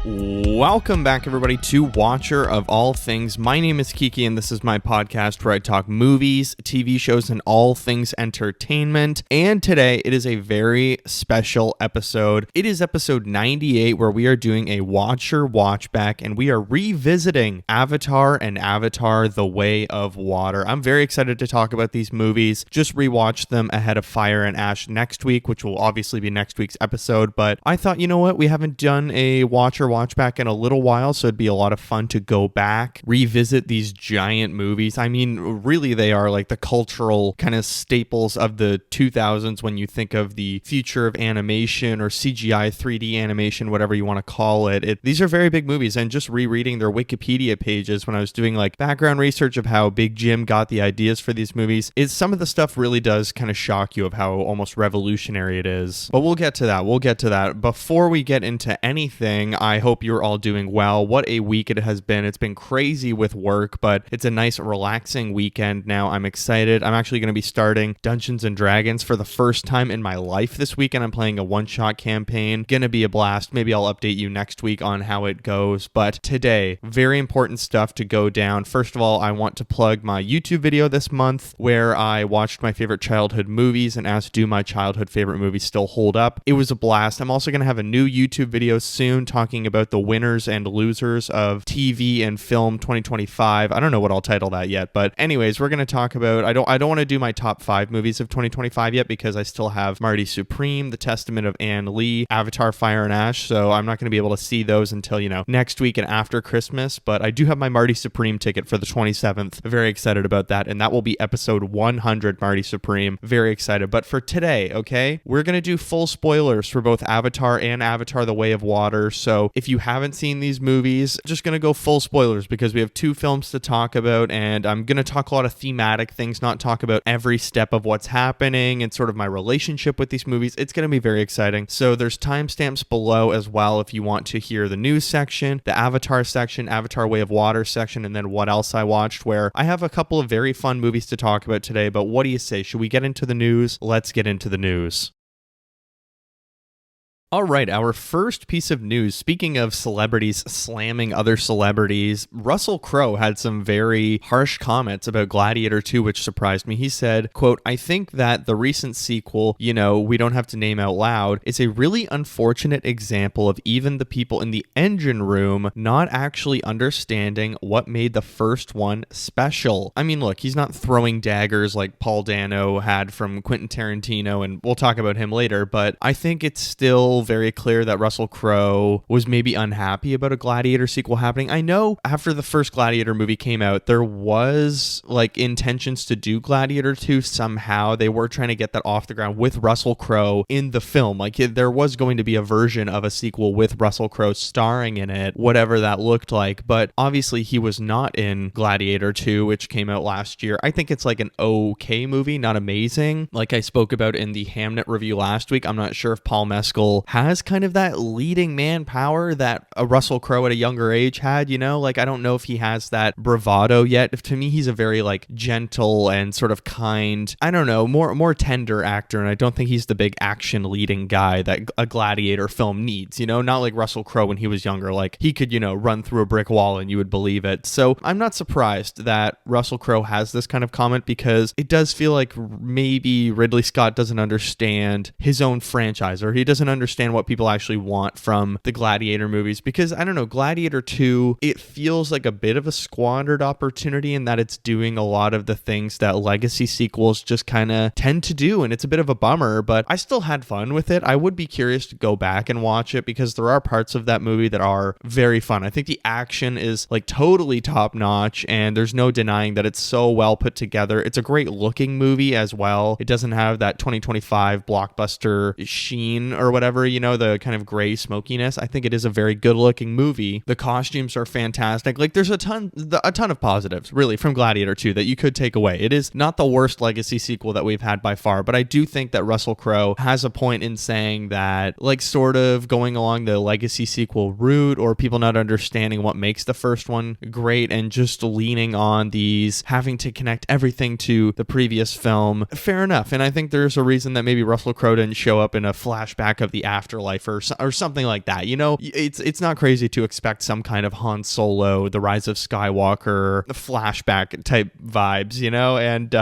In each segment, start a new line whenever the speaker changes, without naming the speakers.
Welcome back, everybody, to Watcher of All Things. My name is Kiki, and this is my podcast where I talk movies, TV shows, and all things entertainment. And today, it is a very special episode. It is episode 98, where we are doing a Watcher Watchback, and we are revisiting Avatar and Avatar: The Way of Water. I'm very excited to talk about these movies. Just rewatched them ahead of Fire and Ash next week, which will obviously be next week's episode. But I thought, you know what? We haven't done a Watcher Watchback in a little while, so it'd be a lot of fun to go back, revisit these giant movies. I mean, really, they are like the cultural kind of staples of the 2000s when you think of the future of animation or CGI 3D animation, whatever you want to call it. These are very big movies, and just rereading their Wikipedia pages when I was doing like background research of how Big Jim got the ideas for these movies, some of the stuff really does kind of shock you of how almost revolutionary it is. But we'll get to that. Before we get into anything, I hope you're all doing well. What a week it has been. It's been crazy with work, but it's a nice relaxing weekend now. I'm excited. I'm actually going to be starting Dungeons and Dragons for the first time in my life this weekend. I'm playing a one-shot campaign. Gonna be a blast. Maybe I'll update you next week on how it goes. But today, very important stuff to go down. First of all, I want to plug my YouTube video this month where I watched my favorite childhood movies and asked, do my childhood favorite movies still hold up? It was a blast. I'm also going to have a new YouTube video soon talking about the winners and losers of TV and film 2025. I don't know what I'll title that yet, but anyways, we're going to talk about, I don't want to do my top 5 movies of 2025 yet because I still have Marty Supreme, The Testament of Anne Lee, Avatar, Fire and Ash, so I'm not going to be able to see those until, next week and after Christmas, but I do have my Marty Supreme ticket for the 27th. Very excited about that, and that will be episode 100, Marty Supreme. Very excited. But for today, okay, we're going to do full spoilers for both Avatar and Avatar: The Way of Water, so if you haven't seen these movies, just going to go full spoilers because we have 2 films to talk about, and I'm going to talk a lot of thematic things, not talk about every step of what's happening and sort of my relationship with these movies. It's going to be very exciting. So there's timestamps below as well if you want to hear the news section, the Avatar section, Avatar: Way of Water section, and then what else I watched, where I have a couple of very fun movies to talk about today. But what do you say? Should we get into the news? Let's get into the news. All right, our first piece of news, speaking of celebrities slamming other celebrities, Russell Crowe had some very harsh comments about Gladiator 2, which surprised me. He said, quote, "I think that the recent sequel, we don't have to name out loud, is a really unfortunate example of even the people in the engine room not actually understanding what made the first one special." I mean, look, he's not throwing daggers like Paul Dano had from Quentin Tarantino, and we'll talk about him later, but I think it's still very clear that Russell Crowe was maybe unhappy about a Gladiator sequel happening. I know after the first Gladiator movie came out, there was like intentions to do Gladiator 2 somehow. They were trying to get that off the ground with Russell Crowe in the film. Like there was going to be a version of a sequel with Russell Crowe starring in it, whatever that looked like. But obviously he was not in Gladiator 2, which came out last year. I think it's like an okay movie, not amazing. Like I spoke about in the Hamnet review last week, I'm not sure if Paul Mescal has kind of that leading man power that a Russell Crowe at a younger age had, like I don't know if he has that bravado yet. To me, he's a very like gentle and sort of kind, I don't know, more tender actor, and I don't think he's the big action leading guy that a Gladiator film needs, not like Russell Crowe when he was younger, like he could, run through a brick wall and you would believe it. So I'm not surprised that Russell Crowe has this kind of comment because it does feel like maybe Ridley Scott doesn't understand his own franchise, or he doesn't understand what people actually want from the Gladiator movies, because I don't know, Gladiator 2, it feels like a bit of a squandered opportunity in that it's doing a lot of the things that legacy sequels just kind of tend to do, and it's a bit of a bummer, but I still had fun with it. I would be curious to go back and watch it because there are parts of that movie that are very fun. I think the action is like totally top notch, and there's no denying that it's so well put together. It's a great looking movie as well. It doesn't have that 2025 blockbuster sheen or whatever, the kind of gray smokiness. I think it is a very good looking movie. The costumes are fantastic. Like there's a ton of positives really from Gladiator 2 that you could take away. It is not the worst legacy sequel that we've had by far, but I do think that Russell Crowe has a point in saying that like sort of going along the legacy sequel route, or people not understanding what makes the first one great and just leaning on these having to connect everything to the previous film. Fair enough. And I think there's a reason that maybe Russell Crowe didn't show up in a flashback of the afterlife or something like that. You know, it's not crazy to expect some kind of Han Solo, The Rise of Skywalker, the flashback type vibes, you know? And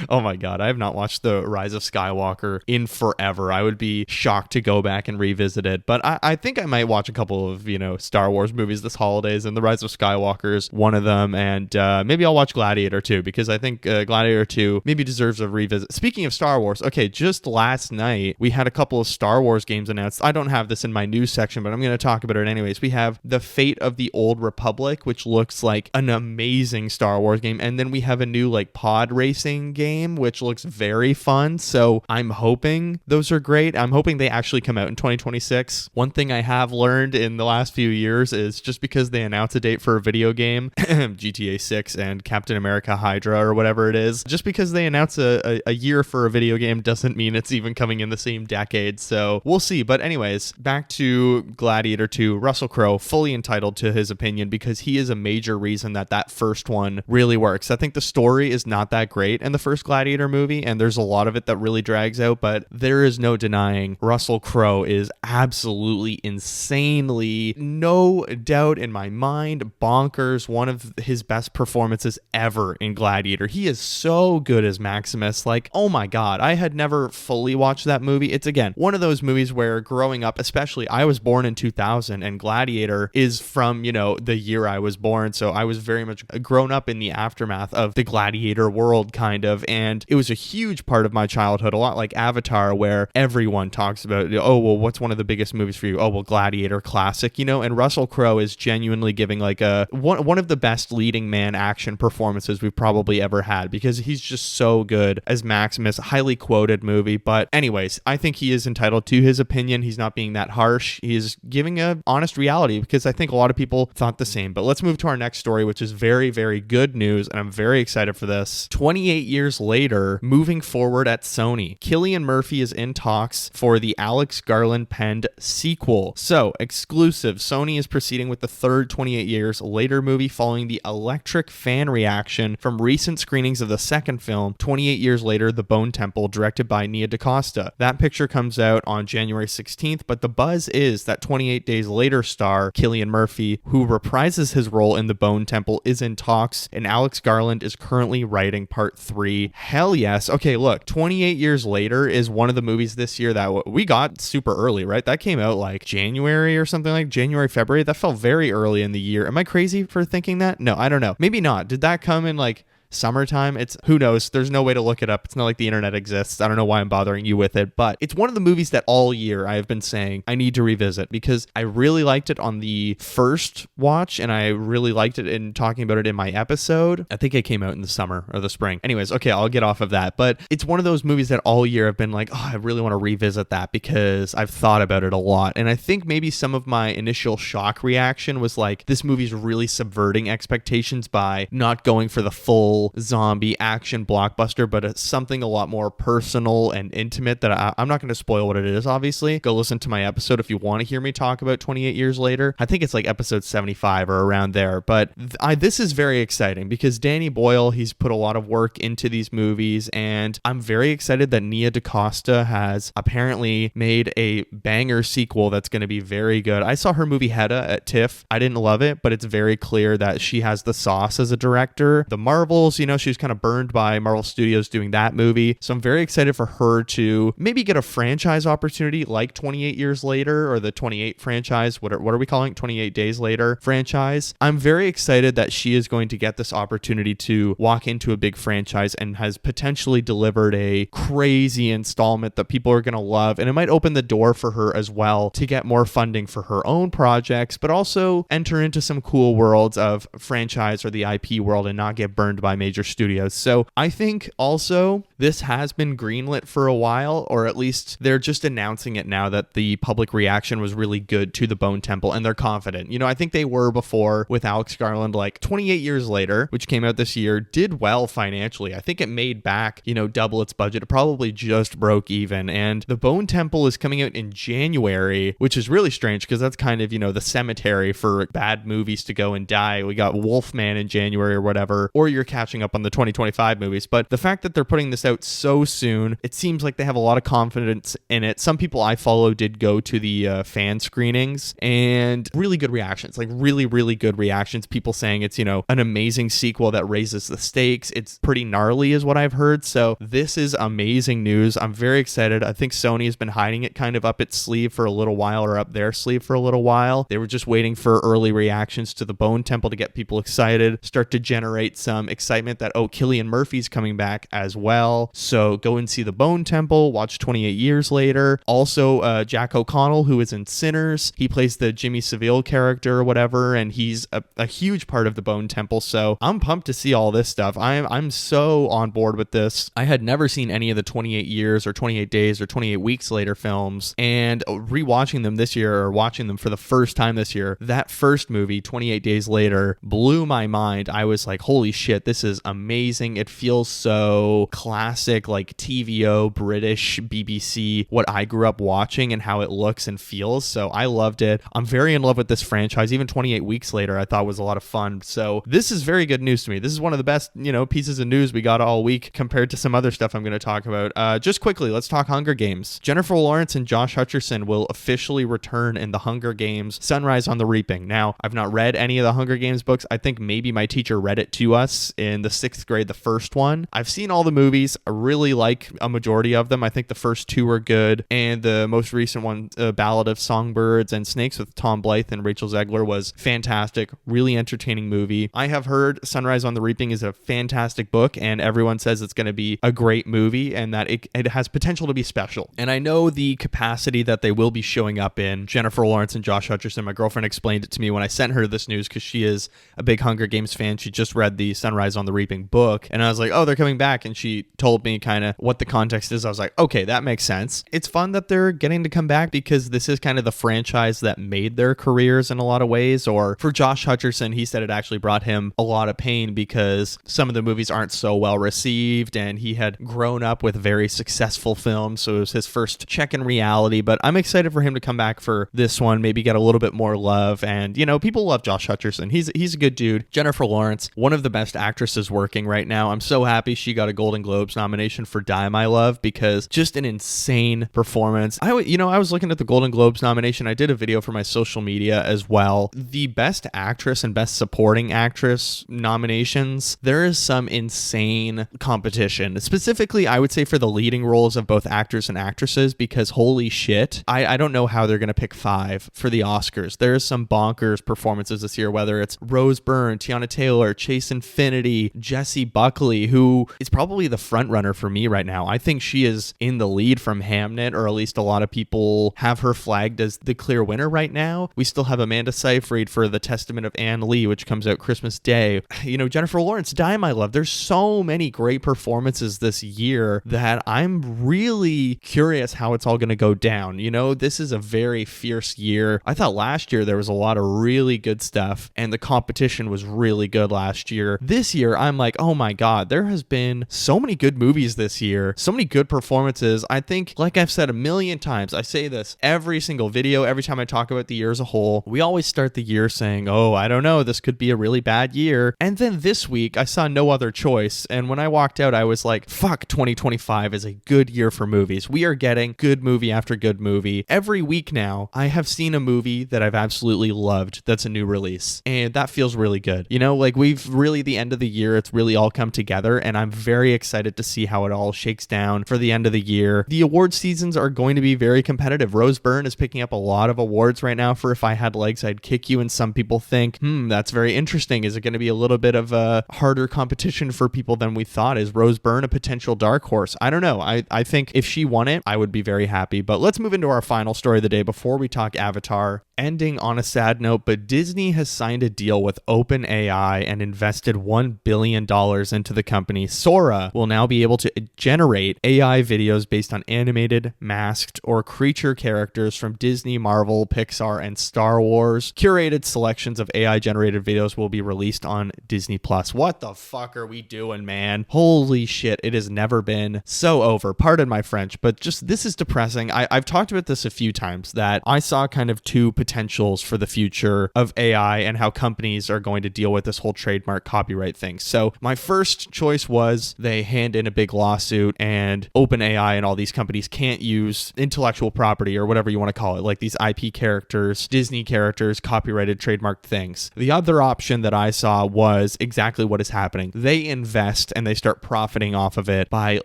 oh my God, I have not watched The Rise of Skywalker in forever. I would be shocked to go back and revisit it, but I think I might watch a couple of, you know, Star Wars movies this holidays, and The Rise of Skywalker is one of them, and maybe I'll watch Gladiator 2, because I think Gladiator 2 maybe deserves a revisit. Speaking of Star Wars, okay, just last night we had a couple of Star Wars games announced. I don't have this in my news section, but I'm going to talk about it anyways. We have The Fate of the Old Republic, which looks like an amazing Star Wars game, and then we have a new like pod racing game, which looks very fun. So I'm hoping those are great. I'm hoping they actually come out in 2026. One thing I have learned in the last few years is just because they announce a date for a video game, GTA 6 and Captain America Hydra or whatever it is, just because they announce a year for a video game doesn't mean it's even coming in the same decade. So we'll see. But anyways, back to Gladiator 2. Russell Crowe, fully entitled to his opinion, because he is a major reason that first one really works. I think the story is not that great in the first Gladiator movie, and there's a lot of it that really drags out, but there is no denying Russell Crowe is absolutely insanely, no doubt in my mind, bonkers, one of his best performances ever in Gladiator. He is so good as Maximus. Like, oh my God, I had never fully watched that movie. It's, again, one of those movies where growing up, especially, I was born in 2000, and Gladiator is from, you know, the year I was born, so I was very much grown up in the aftermath of the Gladiator world, kind of, and it was a huge part of my childhood, a lot like Avatar, where everyone talks about, oh, well, what's one of the biggest movies for you? Oh, well, Gladiator classic, you know, and Russell Crowe is genuinely giving like one of the best leading man action performances we've probably ever had, because he's just so good as Maximus. Highly quoted movie. But anyways, I think he is entitled to his opinion. He's not being that harsh. He is giving a honest reality, because I think a lot of people thought the same. But let's move to our next story, which is very, very good news, and I'm very excited for this. 28 years later, moving forward at Sony, Cillian Murphy is in talks for the Alex Garland penned sequel. So, exclusive, Sony is proceeding with the third 28 years later movie following the electric fan reaction from recent screenings of the second film, 28 Years Later, The Bone Temple, directed by Nia DaCosta. That picture comes out on January 16th, but the buzz is that 28 Days Later star Cillian Murphy, who reprises his role in The Bone Temple, is in talks, and Alex Garland is currently writing part 3. Hell yes. Okay, look, 28 Years Later is one of the movies this year that we got super early, right? That came out like January or something, like January, February. That felt very early in the year. Am I crazy for thinking that? No, I don't know. Maybe not. Did that come in like summertime? It's, who knows? There's no way to look it up. It's not like the internet exists. I don't know why I'm bothering you with it, but it's one of the movies that all year I have been saying I need to revisit, because I really liked it on the first watch, and I really liked it in talking about it in my episode. I think it came out in the summer or the spring. Anyways, okay, I'll get off of that, but it's one of those movies that all year I've been like, oh, I really want to revisit that, because I've thought about it a lot. And I think maybe some of my initial shock reaction was like, this movie's really subverting expectations by not going for the full zombie action blockbuster, but it's something a lot more personal and intimate that I'm not going to spoil what it is, obviously. Go listen to my episode if you want to hear me talk about 28 Years Later. I think it's like episode 75 or around there, but this is very exciting, because Danny Boyle, he's put a lot of work into these movies, and I'm very excited that Nia DaCosta has apparently made a banger sequel that's going to be very good. I saw her movie Hedda at TIFF. I didn't love it, but it's very clear that she has the sauce as a director. The Marvels, you know, she was kind of burned by Marvel Studios doing that movie. So I'm very excited for her to maybe get a franchise opportunity like 28 Years Later, or the 28 franchise. What are we calling it? 28 Days Later franchise. I'm very excited that she is going to get this opportunity to walk into a big franchise, and has potentially delivered a crazy installment that people are going to love. And it might open the door for her as well to get more funding for her own projects, but also enter into some cool worlds of franchise or the IP world and not get burned by major studios. So I think also this has been greenlit for a while, or at least they're just announcing it now that the public reaction was really good to The Bone Temple, and they're confident. You know, I think they were before with Alex Garland. Like 28 Years Later, which came out this year, did well financially. I think it made back, you know, double its budget. It probably just broke even. And The Bone Temple is coming out in January, which is really strange, because that's kind of, you know, the cemetery for bad movies to go and die. We got Wolfman in January or whatever, or your Catch catching up on the 2025 movies. But the fact that they're putting this out so soon, it seems like they have a lot of confidence in it. Some people I follow did go to the fan screenings, and really good reactions, like really, really good reactions. People saying it's, an amazing sequel that raises the stakes. It's pretty gnarly is what I've heard. So this is amazing news. I'm very excited. I think Sony has been hiding it kind of up its sleeve for a little while, or up their sleeve for a little while. They were just waiting for early reactions to the Bone Temple to get people excited, start to generate some excitement that, Cillian Murphy's coming back as well. So go and see the Bone Temple, watch 28 Years Later. Also, Jack O'Connell, who is in Sinners, he plays the Jimmy Savile character or whatever, and he's a huge part of the Bone Temple. So I'm pumped to see all this stuff. I'm so on board with this. I had never seen any of the 28 Years or 28 Days or 28 Weeks Later films, and rewatching them this year, or watching them for the first time this year, that first movie, 28 Days Later, blew my mind. I was like, holy shit, this is amazing. It feels so classic, like TVO, British, BBC, what I grew up watching and how it looks and feels. So I loved it. I'm very in love with this franchise. Even 28 Weeks Later, I thought was a lot of fun. So this is very good news to me. This is one of the best, pieces of news we got all week compared to some other stuff I'm going to talk about. Just quickly, let's talk Hunger Games. Jennifer Lawrence and Josh Hutcherson will officially return in the Hunger Games Sunrise on the Reaping. Now, I've not read any of the Hunger Games books. I think maybe my teacher read it to us in the 6th grade, the first one. I've seen all the movies. I really like a majority of them. I think the first 2 are good, and the most recent one, Ballad of Songbirds and Snakes with Tom Blythe and Rachel Zegler, was fantastic. Really entertaining movie. I have heard Sunrise on the Reaping is a fantastic book, and everyone says it's going to be a great movie and that it has potential to be special. And I know the capacity that they will be showing up in. Jennifer Lawrence and Josh Hutcherson, my girlfriend explained it to me when I sent her this news, because she is a big Hunger Games fan. She just read the Sunrise on the Reaping book, and I was like, oh, they're coming back, and she told me kind of what the context is. I was like, okay, that makes sense. It's fun that they're getting to come back, because this is kind of the franchise that made their careers in a lot of ways. Or for Josh Hutcherson, he said it actually brought him a lot of pain because some of the movies aren't so well received, and he had grown up with very successful films, so it was his first check in reality. But I'm excited for him to come back for this one, maybe get a little bit more love. And people love Josh Hutcherson. He's a good dude. Jennifer Lawrence, one of the best actresses working right now. I'm so happy she got a Golden Globes nomination for Die My Love, because just an insane performance. I was looking at the Golden Globes nomination. I did a video for my social media as well. The best actress and best supporting actress nominations, there is some insane competition. Specifically, I would say for the leading roles of both actors and actresses, because holy shit, I don't know how they're going to pick 5 for the Oscars. There's some bonkers performances this year, whether it's Rose Byrne, Tiana Taylor, Chase Infinity, Jessie Buckley, who is probably the front runner for me right now. I think she is in the lead from Hamnet, or at least a lot of people have her flagged as the clear winner right now. We still have Amanda Seyfried for The Testament of Anne Lee, which comes out Christmas Day. Jennifer Lawrence, Die My Love. There's so many great performances this year that I'm really curious how it's all going to go down. This is a very fierce year. I thought last year there was a lot of really good stuff, and the competition was really good last year. This year, I'm like, oh my God, there has been so many good movies this year, so many good performances. I think, like I've said a million times, I say this every single video, every time I talk about the year as a whole, we always start the year saying, oh, I don't know, this could be a really bad year. And then this week, I saw no other choice. And when I walked out, I was like, fuck, 2025 is a good year for movies. We are getting good movie after good movie. Every week now, I have seen a movie that I've absolutely loved that's a new release. And that feels really good. We've really, the end of the year, it's really all come together. And I'm very excited to see how it all shakes down for the end of the year. The award seasons are going to be very competitive. Rose Byrne is picking up a lot of awards right now for If I Had Legs, I'd Kick You. And some people think, that's very interesting. Is it going to be a little bit of a harder competition for people than we thought? Is Rose Byrne a potential dark horse? I don't know. I think if she won it, I would be very happy. But let's move into our final story of the day before we talk Avatar. Ending on a sad note, but Disney has signed a deal with OpenAI and invested $1 billion into the company. Sora will now be able to generate AI videos based on animated, masked, or creature characters from Disney, Marvel, Pixar, and Star Wars. Curated selections of AI-generated videos will be released on Disney+. What the fuck are we doing, man? Holy shit, it has never been so over. Pardon my French, but just this is depressing. I've talked about this a few times, that I saw kind of two potentials for the future of AI and how companies are going to deal with this whole trademark copyright thing. things. So my first choice was they hand in a big lawsuit and OpenAI and all these companies can't use intellectual property or whatever you want to call it, like these IP characters, Disney characters, copyrighted, trademarked things. The other option that I saw was exactly what is happening. They invest and they start profiting off of it by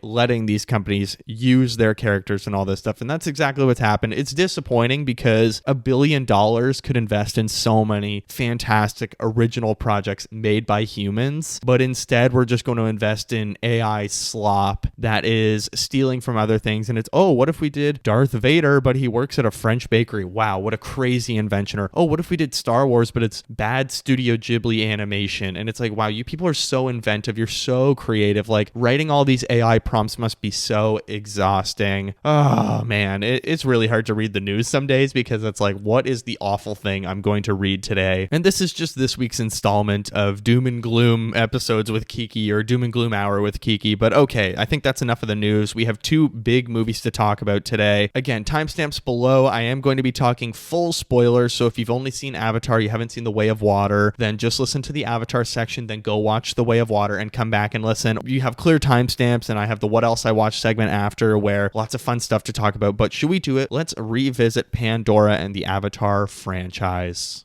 letting these companies use their characters and all this stuff. And that's exactly what's happened. It's disappointing because $1 billion could invest in so many fantastic original projects made by humans, but instead we're just going to invest in AI slop that is stealing from other things. And it's, oh, what if we did Darth Vader, but he works at a French bakery? Wow, what a crazy invention. Or, oh, what if we did Star Wars, but it's bad Studio Ghibli animation? And it's like, wow, you people are so inventive. You're so creative. Like, writing all these AI prompts must be so exhausting. Oh, man, it's really hard to read the news some days because it's like, what is the awful thing I'm going to read today? And this is just this week's installment of Doom and Gloom episodes with Kiki, or Doom and Gloom Hour with Kiki. But okay, I think that's enough of the news. We have two big movies to talk about today. Again, timestamps below. I am going to be talking full spoilers, so if you've only seen Avatar, you haven't seen The Way of Water, then just listen to the Avatar section, then go watch The Way of Water and come back and listen. You have clear timestamps, and I have the What Else I Watched segment after, where lots of fun stuff to talk about. But should we do it? Let's revisit Pandora and the Avatar franchise.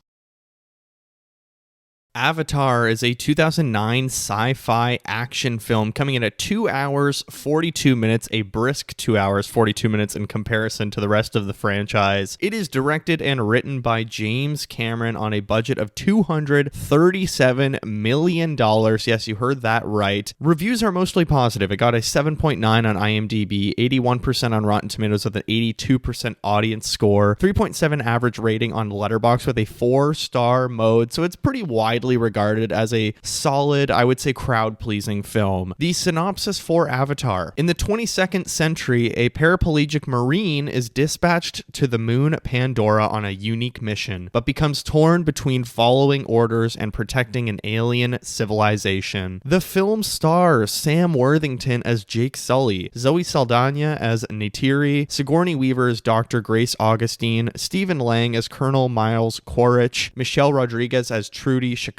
Avatar is a 2009 sci-fi action film coming in at 2 hours, 42 minutes, a brisk 2 hours, 42 minutes in comparison to the rest of the franchise. It is directed and written by James Cameron on a budget of $237 million. Yes, you heard that right. Reviews are mostly positive. It got a 7.9 on IMDb, 81% on Rotten Tomatoes with an 82% audience score, 3.7 average rating on Letterboxd with a 4-star mode, so it's pretty widely regarded as a solid, I would say, crowd-pleasing film. The synopsis for Avatar. In the 22nd century, a paraplegic marine is dispatched to the moon Pandora on a unique mission, but becomes torn between following orders and protecting an alien civilization. The film stars Sam Worthington as Jake Sully, Zoe Saldana as Neytiri, Sigourney Weaver as Dr. Grace Augustine, Stephen Lang as Colonel Miles Quaritch, Michelle Rodriguez as Trudy Chacon,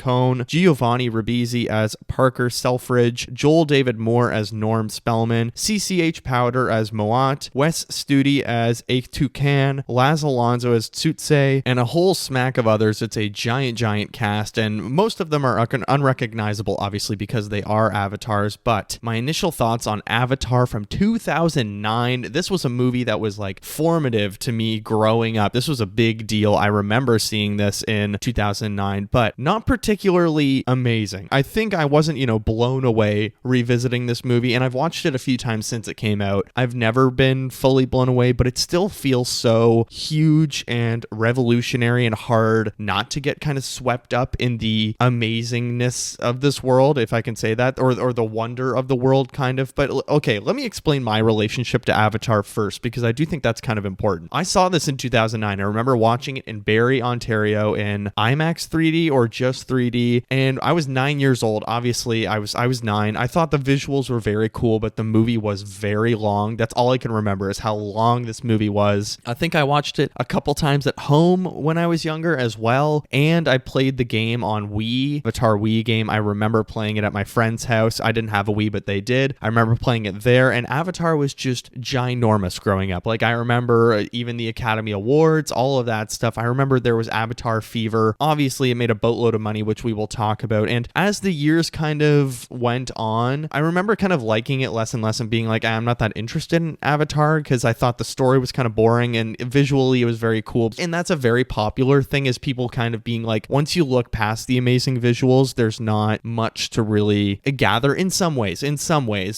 Giovanni Ribisi as Parker Selfridge, Joel David Moore as Norm Spellman, CCH Powder as Moat, Wes Studi as Toucan, Laz Alonso as Tsutse, and a whole smack of others. It's a giant cast, and most of them are unrecognizable, obviously, because they are avatars. But my initial thoughts on Avatar from 2009, this was a movie that was like formative to me growing up. This was a big deal. I remember seeing this in 2009, but not particularly amazing. I think I wasn't, blown away revisiting this movie, and I've watched it a few times since it came out. I've never been fully blown away, but it still feels so huge and revolutionary and hard not to get kind of swept up in the amazingness of this world, if I can say that, or the wonder of the world, kind of. But okay, let me explain my relationship to Avatar first, because I do think that's kind of important. I saw this in 2009. I remember watching it in Barrie, Ontario in IMAX 3D or just 3D, and I was 9 years old. Obviously, I was 9. I thought the visuals were very cool, but the movie was very long. That's all I can remember, is how long this movie was. I think I watched it a couple times at home when I was younger as well, and I played the game on Wii, Avatar Wii game. I remember playing it at my friend's house. I didn't have a Wii, but they did. I remember playing it there, and Avatar was just ginormous growing up. Like, I remember even the Academy Awards, all of that stuff. I remember there was Avatar fever. Obviously, it made a boatload of money, which we will talk about. And as the years kind of went on, I remember kind of liking it less and less and being like, I'm not that interested in Avatar, because I thought the story was kind of boring and visually it was very cool. And that's a very popular thing, is people kind of being like, once you look past the amazing visuals, there's not much to really gather in some ways.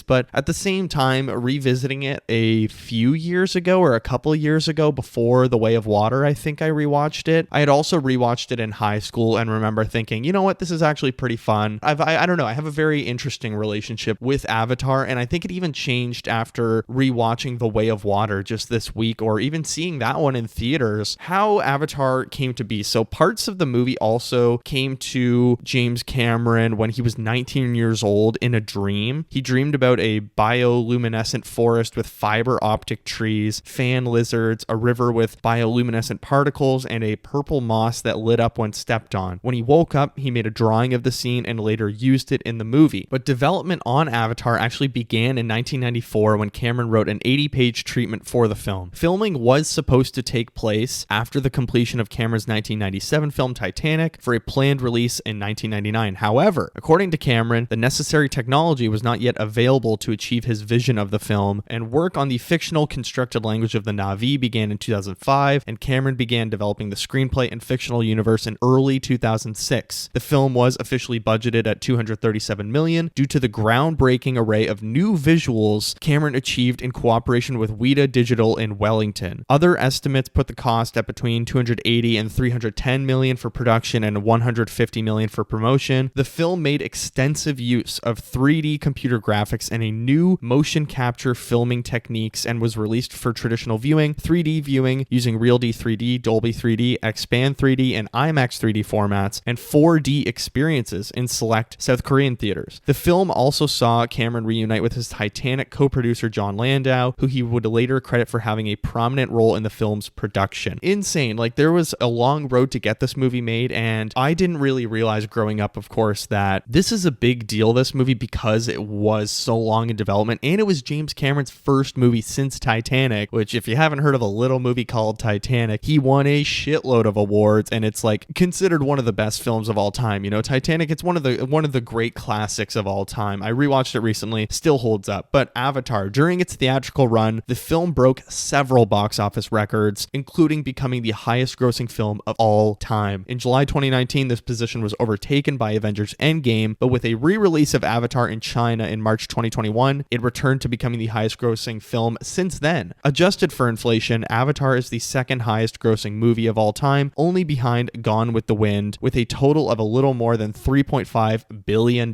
But at the same time, revisiting it a few years ago or a couple years ago before The Way of Water, I think I rewatched it. I had also rewatched it in high school and remember thinking, you know what, this is actually pretty fun. I don't know, I have a very interesting relationship with Avatar, and I think it even changed after rewatching The Way of Water just this week, or even seeing that one in theaters, how Avatar came to be. So parts of the movie also came to James Cameron when he was 19 years old in a dream. He dreamed about a bioluminescent forest with fiber optic trees, fan lizards, a river with bioluminescent particles, and a purple moss that lit up when stepped on. When he woke up, up, he made a drawing of the scene and later used it in the movie. But development on Avatar actually began in 1994 when Cameron wrote an 80-page treatment for the film. Filming was supposed to take place after the completion of Cameron's 1997 film Titanic for a planned release in 1999. However, according to Cameron, the necessary technology was not yet available to achieve his vision of the film, and work on the fictional constructed language of the Na'vi began in 2005, and Cameron began developing the screenplay and fictional universe in early 2006. The film was officially budgeted at $237 million due to the groundbreaking array of new visuals Cameron achieved in cooperation with Weta Digital in Wellington. Other estimates put the cost at between $280 and $310 million for production and $150 million for promotion. The film made extensive use of 3D computer graphics and a new motion capture filming techniques and was released for traditional viewing, 3D viewing using RealD 3D, Dolby 3D, Expand 3D, and IMAX 3D formats, and 4D experiences in select South Korean theaters. The film also saw Cameron reunite with his Titanic co-producer John Landau, who he would later credit for having a prominent role in the film's production. Insane. Like, there was a long road to get this movie made, and I didn't really realize growing up, of course, that this is a big deal, this movie, because it was so long in development, and it was James Cameron's first movie since Titanic, which, if you haven't heard of a little movie called Titanic, he won a shitload of awards, and it's like considered one of the best films of all time. You know, Titanic, it's one of the great classics of all time. I rewatched it recently, still holds up. But Avatar, during its theatrical run, the film broke several box office records, including becoming the highest grossing film of all time. In July 2019, this position was overtaken by Avengers Endgame, but with a re-release of Avatar in China in March 2021, it returned to becoming the highest grossing film since then. Adjusted for inflation, Avatar is the second highest grossing movie of all time, only behind Gone with the Wind, with a total of a little more than $3.5 billion.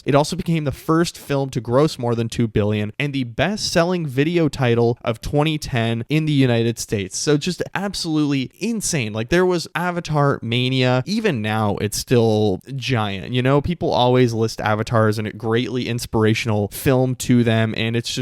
It also became the first film to gross more than $2 billion and the best-selling video title of 2010 in the United States. So just absolutely insane. Like, there was Avatar mania. Even now, it's still giant. You know, people always list Avatar as a greatly inspirational film to them, and it's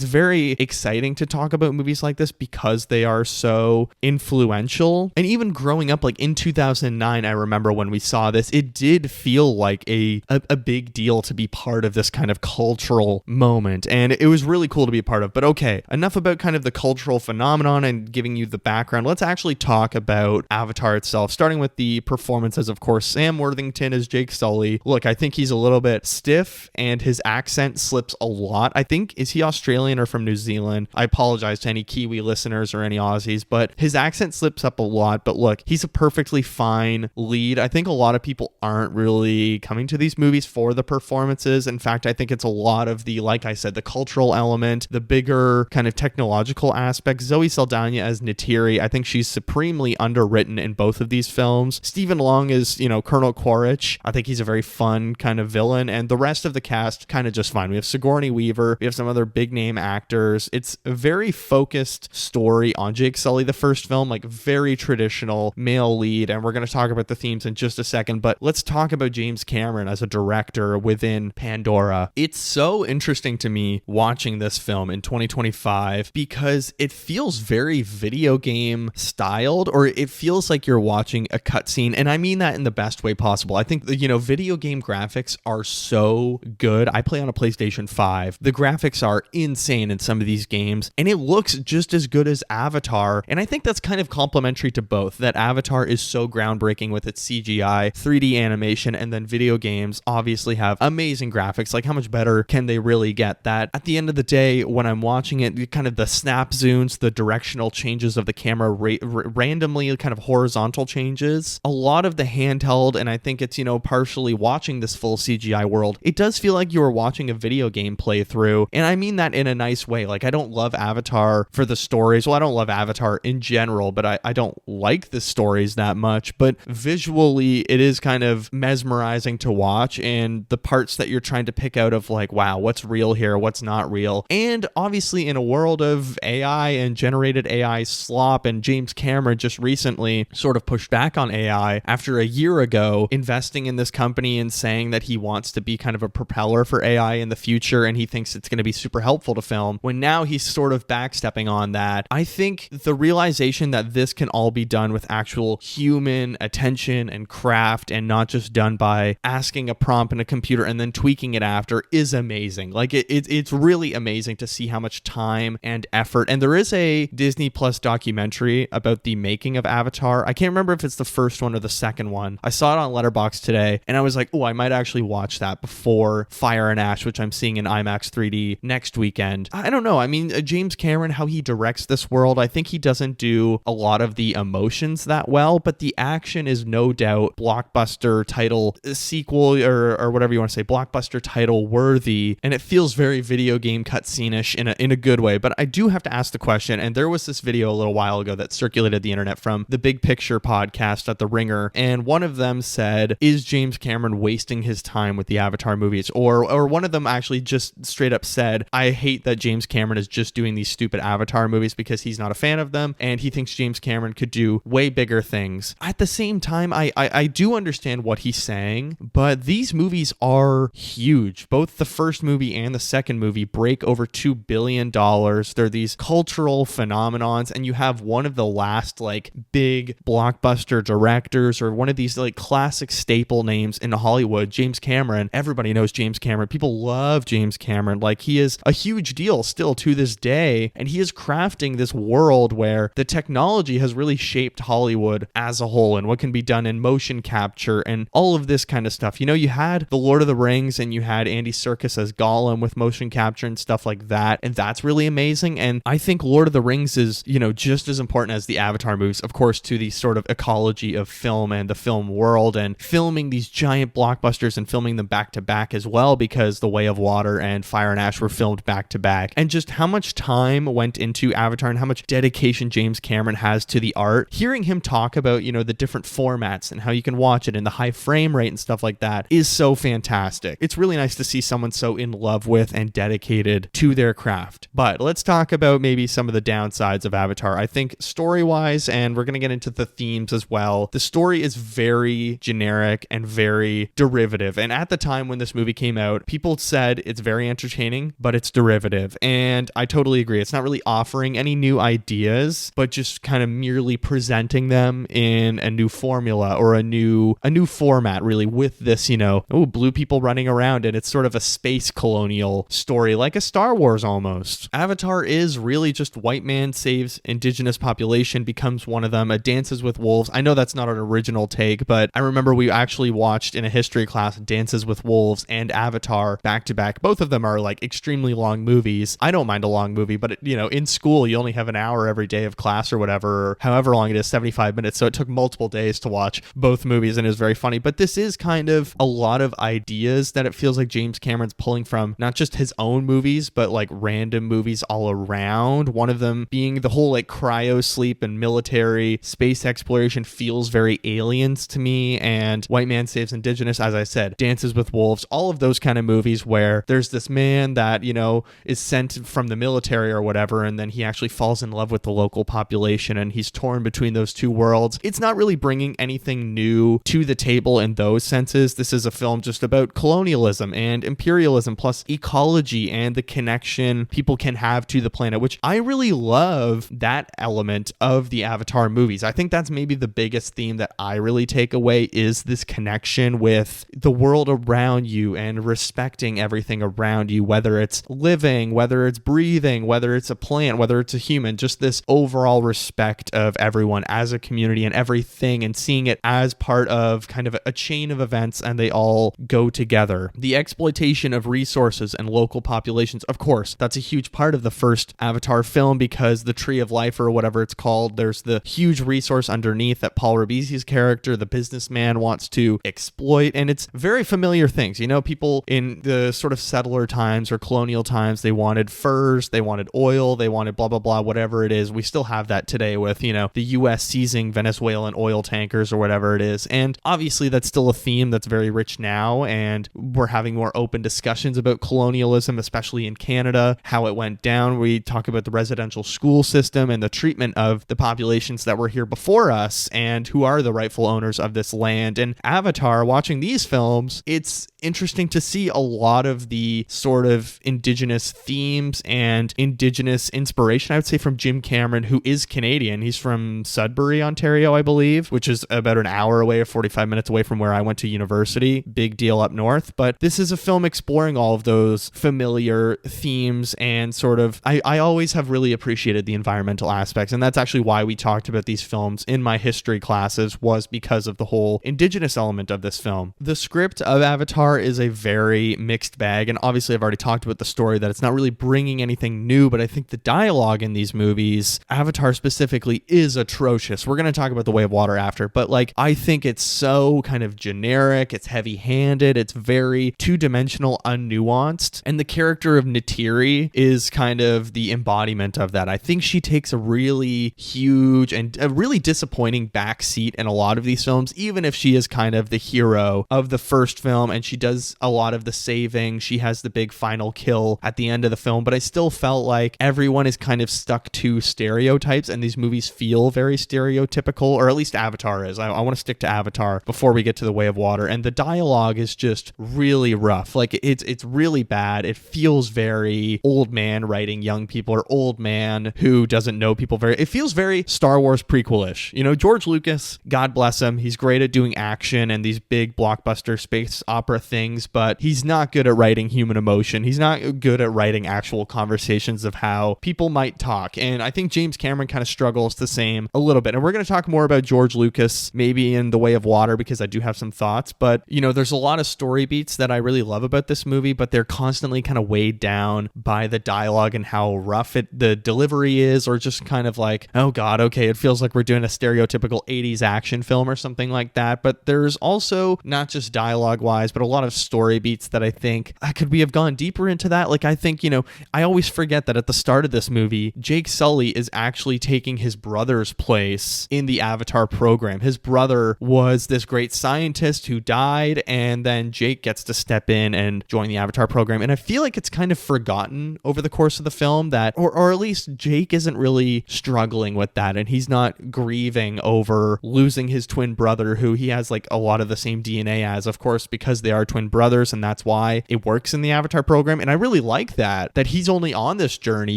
very exciting to talk about movies like this because they are so influential. And even growing up, like in 2009, I remember when we saw this, it did feel like a big deal to be part of this kind of cultural moment, and it was really cool to be a part of. But okay, enough about kind of the cultural phenomenon and giving you the background. Let's actually talk about Avatar itself, starting with the performances. Of course, Sam Worthington as Jake Sully. Look, I think he's a little bit stiff and his accent slips a lot. I think, is he Australian or from New Zealand? I apologize to any Kiwi listeners or any Aussies, but his accent slips up a lot. But look, he's a perfectly fine lead. I think a lot of people aren't really coming to these movies for the performances. In fact, I think it's a lot of the, like I said, the cultural element, the bigger kind of technological aspect. Zoe Saldana as Neytiri, I think she's supremely underwritten in both of these films. Stephen Long is, Colonel Quaritch. I think he's a very fun kind of villain, and the rest of the cast kind of just fine. We have Sigourney Weaver, we have some other big name actors. It's a very focused story on Jake Sully, the first film, like very traditional male lead, and we're going to talk about the themes in just a second, but let's talk about James Cameron as a director within Pandora. It's so interesting to me watching this film in 2025 because it feels very video game styled, or it feels like you're watching a cutscene, and I mean that in the best way possible. I think, video game graphics are so good. I play on a PlayStation 5. The graphics are insane in some of these games, and it looks just as good as Avatar, and I think that's kind of complementary to both, that Avatar is so groundbreaking with its CGI, 3D animation, and then video games obviously have amazing graphics. Like, how much better can they really get? That at the end of the day, when I'm watching it, kind of the snap zooms, the directional changes of the camera, randomly kind of horizontal changes, a lot of the handheld, and I think it's, partially watching this full CGI world, it does feel like you are watching a video game playthrough, and I mean that in a nice way. Like, I don't love Avatar for the stories. Well, I don't love Avatar in general, but I don't like the stories that much, but visually it is kind of mesmerizing to watch, and the parts that you're trying to pick out of, like, wow, what's real here, what's not real. And obviously in a world of AI and generated AI slop, and James Cameron just recently sort of pushed back on AI after a year ago investing in this company and saying that he wants to be kind of a propeller for AI in the future, and he thinks it's going to be super helpful to film, when now he's sort of backstepping on that. I think the realization that this can all be done with actual human attention and craft and not just done by asking a prompt in a computer and then tweaking it after is amazing. Like it's really amazing to see how much time and effort. And there is a Disney Plus documentary about the making of Avatar. I can't remember if it's the first one or the second one. I saw it on Letterboxd today and I was like, oh, I might actually watch that before Fire and Ash, which I'm seeing in IMAX 3D next weekend. I don't know. I mean, James Cameron, how he directs this world, I think he doesn't do a lot of the emotions that well, but the action is no doubt blockbuster title sequel or whatever you want to say, blockbuster title worthy, and it feels very video game cutscene-ish in a good way. But I do have to ask the question, and there was this video a little while ago that circulated the internet from the Big Picture podcast at The Ringer, and one of them said, is James Cameron wasting his time with the Avatar movies? Or one of them actually just straight up said, I hate that James Cameron is just doing these stupid Avatar movies because he's not a fan of them, and he thinks James Cameron could do way bigger things. At the same time, I do understand what he's saying, but these movies are huge. Both the first movie and the second movie break over $2 billion. They're these cultural phenomenons, and you have one of the last like big blockbuster directors or one of these like classic staple names in Hollywood, James Cameron. Everybody knows James Cameron. People love James Cameron. Like, he is a huge deal still to this day, and he is crafting this world where the technology has really shaped Hollywood as a whole and what can be done in motion capture and all of this kind of stuff. You know, you had The Lord of the Rings and you had Andy Serkis as Gollum with motion capture and stuff like that, and that's really amazing. And I think Lord of the Rings is, you know, just as important as the Avatar movies, of course, to the sort of ecology of film and the film world, and filming these giant blockbusters and filming them back to back as well, because The Way of Water and Fire and Ash were filmed back to back, and just how much time went into Avatar and how much dedication James Cameron has to the art. Hearing him talk about, you know, the different formats and how you can watch it and the high frame rate and stuff like that is so fantastic. It's really nice to see someone so in love with and dedicated to their craft. But let's talk about maybe some of the downsides of Avatar. I think story-wise, and we're going to get into the themes as well, the story is very generic and very derivative. And at the time when this movie came out, people said it's very entertaining, but it's derivative. And I totally agree. It's not really offering any new ideas, but just kind of merely presenting them in a new formula or a new format, really, with this, you know, blue people running around, and it's sort of a space colonial story, like a Star Wars almost. Avatar is really just white man saves indigenous population, becomes one of them, dances with wolves. I know that's not an original take, but I remember we actually watched in a history class Dances with Wolves and Avatar back to back. Both of them are like extremely long movies. I don't mind a long movie, but you know, in school you only have an hour every day of class or whatever, or however long it is, 75 minutes. So it took multiple days to watch both movies, and it was very funny. But this is kind of a lot of ideas that it feels like James Cameron's pulling from not just his own movies, but like random movies all around. One of them being the whole like cryo sleep and military space exploration feels very Aliens to me, and White Man Saves Indigenous, as I said, Dances with Wolves, all of those kind of movies where there's this man that, you know, is sent from the military or whatever, and then he actually falls in love with the local population, and he's torn between those two worlds. It's not really bringing anything new to the table in those senses. This is a film just about colonialism and imperialism, plus ecology and the connection people can have to the planet, which I really love that element of the Avatar movies. I think that's maybe the biggest theme that I really take away, is this connection with the world around you and respecting everything around you, whether it's living, whether it's breathing, whether it's a plant, whether it's a human, just this overall respect of everyone as a community and everything, and seeing it as part of kind of a chain of events, and they all go together. The exploitation of resources and local populations, of course, that's a huge part of the first Avatar film, because the Tree of Life, or whatever it's called, there's the huge resource underneath that Paul Ribisi's character, the businessman, wants to exploit, and it's very familiar things. You know, people in the sort of settler times or colonial times, they wanted furs, they wanted oil, they wanted blah, blah, blah, whatever it is. We still have that today with, you know, the US seizing Venezuelan oil tankers or whatever it is. And obviously that's still a theme that's very rich now, and we're having more open discussions about colonialism, especially in Canada, how it went down. We talk about the residential school system and the treatment of the populations that were here before us and who are the rightful owners of this land. And Avatar, watching these films, it's interesting to see a lot of the sort of indigenous themes and indigenous inspiration, I would say, from Jim Cameron, who is Canadian. He's from Sudbury, Ontario, I believe, which is about an hour hour away or 45 minutes away from where I went to university. Big deal up north. But this is a film exploring all of those familiar themes and sort of, I always have really appreciated the environmental aspects. And that's actually why we talked about these films in my history classes, was because of the whole indigenous element of this film. The script of Avatar is a very mixed bag. And obviously I've already talked about the story, that it's not really bringing anything new, but I think the dialogue in these movies, Avatar specifically, is atrocious. We're going to talk about The Way of Water after, but like, I think it's so kind of generic, it's heavy-handed, it's very two-dimensional, unnuanced, and the character of Neytiri is kind of the embodiment of that. I think she takes a really huge and a really disappointing backseat in a lot of these films, even if she is kind of the hero of the first film and she does a lot of the saving. She has the big final kill at the end of the film, but I still felt like everyone is kind of stuck to stereotypes, and these movies feel very stereotypical, or at least Avatar is. I want to stick to Avatar before we get to The Way of Water, and the dialogue is just really rough. Like, it's really bad. It feels very old man writing young people, or old man who doesn't know people very. It feels very Star Wars prequel-ish. You know, George Lucas, God bless him, he's great at doing action and these big blockbuster space opera things, but he's not good at writing human emotion. He's not good at writing actual conversations of how people might talk. And I think James Cameron kind of struggles the same a little bit. And we're going to talk more about George Lucas maybe in The Way of Water, because I do have some thoughts. But, you know, there's a lot of story beats that I really love about this movie, but they're constantly kind of weighed down by the dialogue and how rough the delivery is, or just kind of like, oh God, okay, it feels like we're doing a stereotypical 80s action film or something like that. But there's also not just dialogue wise, but a lot of story beats that I think, could we have gone deeper into that? Like, I think, you know, I always forget that at the start of this movie, Jake Sully is actually taking his brother's place in the Avatar program. His brother was this great scientist who died, and then Jake gets to step in and join the Avatar program. And I feel like it's kind of forgotten over the course of the film that, or at least Jake isn't really struggling with that, and he's not grieving over losing his twin brother, who he has like a lot of the same DNA as, of course, because they are twin brothers, and that's why it works in the Avatar program. And I really like that he's only on this journey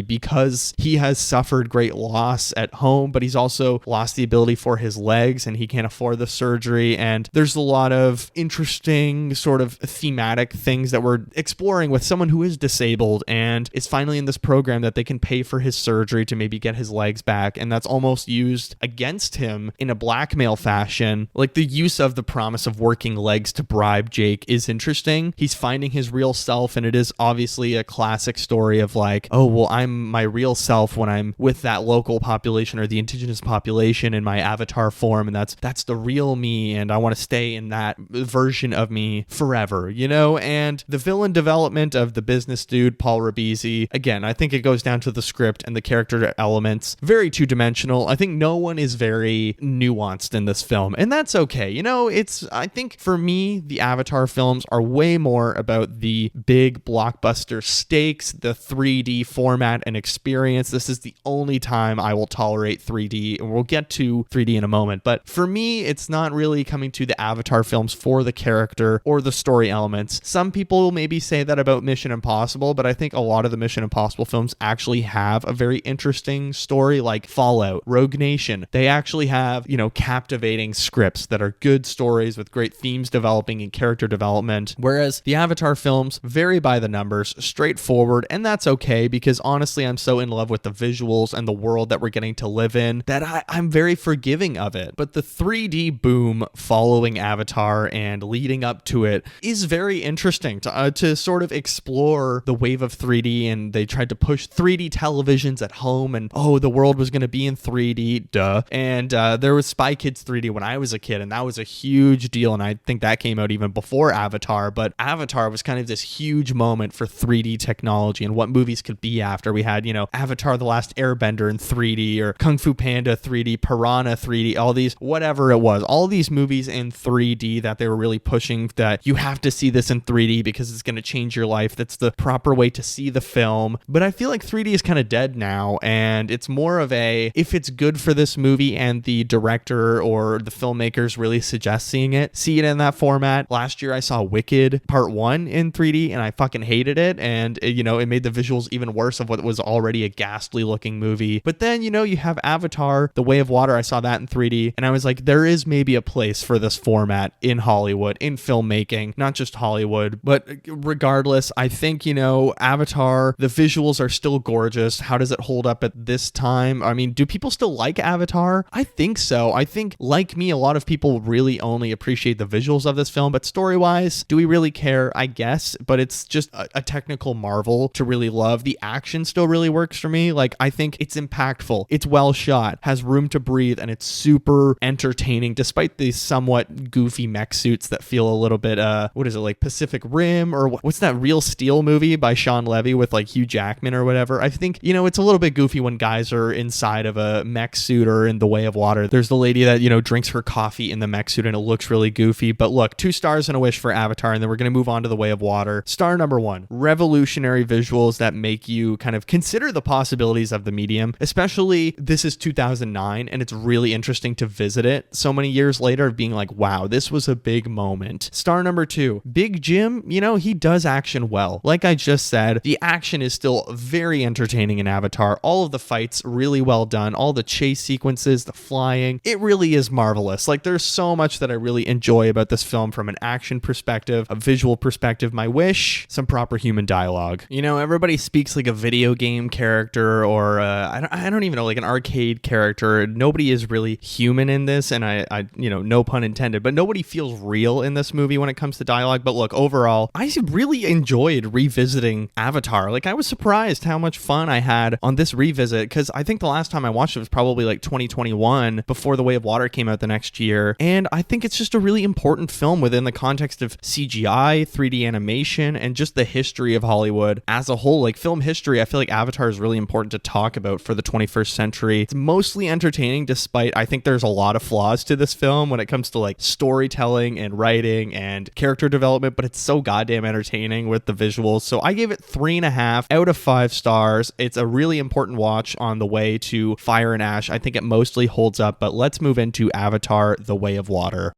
because he has suffered great loss at home, but he's also lost the ability for his legs and he can't afford the surgery. And there's a lot of interesting sort of thematic things that we're exploring with someone who is disabled and is finally in this program that they can pay for his surgery to maybe get his legs back. And that's almost used against him in a blackmail fashion. Like, the use of the promise of working legs to bribe Jake is interesting. He's finding his real self, and it is obviously a classic story of like, oh, well, I'm my real self when I'm with that local population or the indigenous population in my avatar form, and that's the real me, and I want to stay in that version of me forever, you know? And the villain development of the business dude, Paul Ribisi, again, I think it goes down to the script and the character elements. Very two-dimensional. I think no one is very nuanced in this film, and that's okay. You know, I think for me, the Avatar films are way more about the big blockbuster stakes, the 3D format and experience. This is the only time I will tolerate 3D, and we'll get to 3D in a moment. But for me, it's not really coming to the Avatar films for the character or the story elements. Some people maybe say that about Mission Impossible, but I think a lot of the Mission Impossible films actually have a very interesting story, like Fallout, Rogue Nation. They actually have, you know, captivating scripts that are good stories with great themes developing and character development. Whereas the Avatar films vary by the numbers, straightforward, and that's okay, because honestly, I'm so in love with the visuals and the world that we're getting to live in that I'm very forgiving of it. But the 3D boom following Avatar and leading up to it is very interesting to sort of explore the wave of 3D, and they tried to push 3D televisions at home, and oh, the world was going to be in 3D, duh. And there was Spy Kids 3D when I was a kid, and that was a huge deal, and I think that came out even before Avatar, but Avatar was kind of this huge moment for 3D technology and what movies could be after. We had, you know, Avatar The Last Airbender in 3D, or Kung Fu Panda 3D, Piranha 3D, all these, whatever it was, all these movies in 3D that they were really pushing, that you have to see this in 3D because it's going to change your life. That's the proper way to see the film. But I feel like 3D is kind of dead now, and it's more of a, if it's good for this movie and the director or the filmmakers really suggest seeing it, see it in that format. Last year I saw Wicked Part 1 in 3D and I fucking hated it, and you know, it made the visuals even worse of what was already a ghastly looking movie. But then, you know, you have Avatar The Way of Water. I saw that in 3D and I was like, there is maybe a place for this format in Hollywood, in filmmaking, not just Hollywood. But regardless, I think, Avatar, the visuals are still gorgeous. How does it hold up at this time? I mean, do people still like Avatar? I think so. I think, like me, a lot of people really only appreciate the visuals of this film, but story-wise, do we really care? I guess, but it's just a technical marvel to really love. The action still really works for me. Like, I think it's impactful, it's well shot, has room to breathe, and it's super entertaining despite the somewhat goofy mech suits that feel a little bit what is it, like Pacific Rim, or what's that Real Steel movie by Sean Levy with like Hugh Jackman or whatever. I think, it's a little bit goofy when guys are inside of a mech suit or in the way of water. There's the lady that, drinks her coffee in the mech suit and it looks really goofy. But look, 2 stars and a wish for Avatar, and then we're going to move on to The Way of Water. Star number 1, revolutionary visuals that make you kind of consider the possibilities of the medium, especially this is 2009 and it's really interesting to visit it so many years later, of being like, wow, this was a big moment. Star number 2, Big Jim, he does action well. Like I just said, the action is still very entertaining in Avatar. All of the fights really well done, all the chase sequences, the flying, it really is marvelous. Like, there's so much that I really enjoy about this film from an action perspective, a visual perspective. My wish, some proper human dialogue. Everybody speaks like a video game character, or I don't even know, like an arcade character. Nobody is really human in this, and I no pun intended, but nobody feels real in this movie when it comes to dialogue. But look, overall, I really enjoyed revisiting Avatar. Like, I was surprised how much fun I had on this revisit, because I think the last time I watched it was probably like 2021, before The Way of Water came out the next year. And I think it's just a really important film within the context of CGI, 3D animation, and just the history of Hollywood as a whole. Like, film history, I feel like Avatar is really important to talk about for the 21st century. It's mostly entertaining, despite I think there's a lot of flaws to this film when it comes to like storytelling and writing and character development, but it's so goddamn entertaining with the visuals. So I gave it 3.5 out of 5 stars. It's a really important watch on the way to Fire and Ash. I think it mostly holds up, but let's move into Avatar: The Way of Water.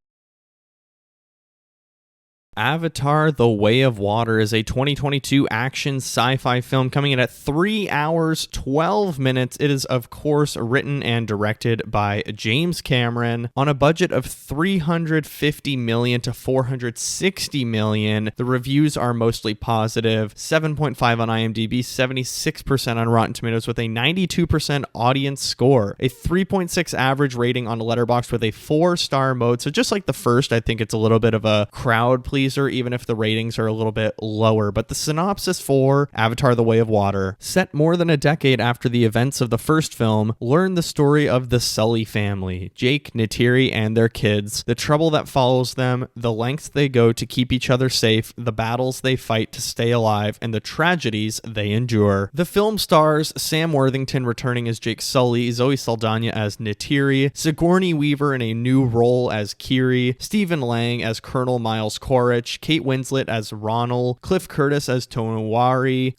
Avatar: The Way of Water is a 2022 action sci-fi film coming in at 3 hours, 12 minutes. It is, of course, written and directed by James Cameron on a budget of $350 million to $460 million. The reviews are mostly positive. 7.5 on IMDb, 76% on Rotten Tomatoes with a 92% audience score. A 3.6 average rating on Letterboxd with a 4-star mode. So just like the first, I think it's a little bit of a crowd pleaser, even if the ratings are a little bit lower. But the synopsis for Avatar: The Way of Water: set more than a decade after the events of the first film, learn the story of the Sully family, Jake, Neytiri, and their kids, the trouble that follows them, the lengths they go to keep each other safe, the battles they fight to stay alive, and the tragedies they endure. The film stars Sam Worthington returning as Jake Sully, Zoe Saldana as Neytiri, Sigourney Weaver in a new role as Kiri, Stephen Lang as Colonel Miles Quaritch, Kate Winslet as Ronald, Cliff Curtis as Tonowari,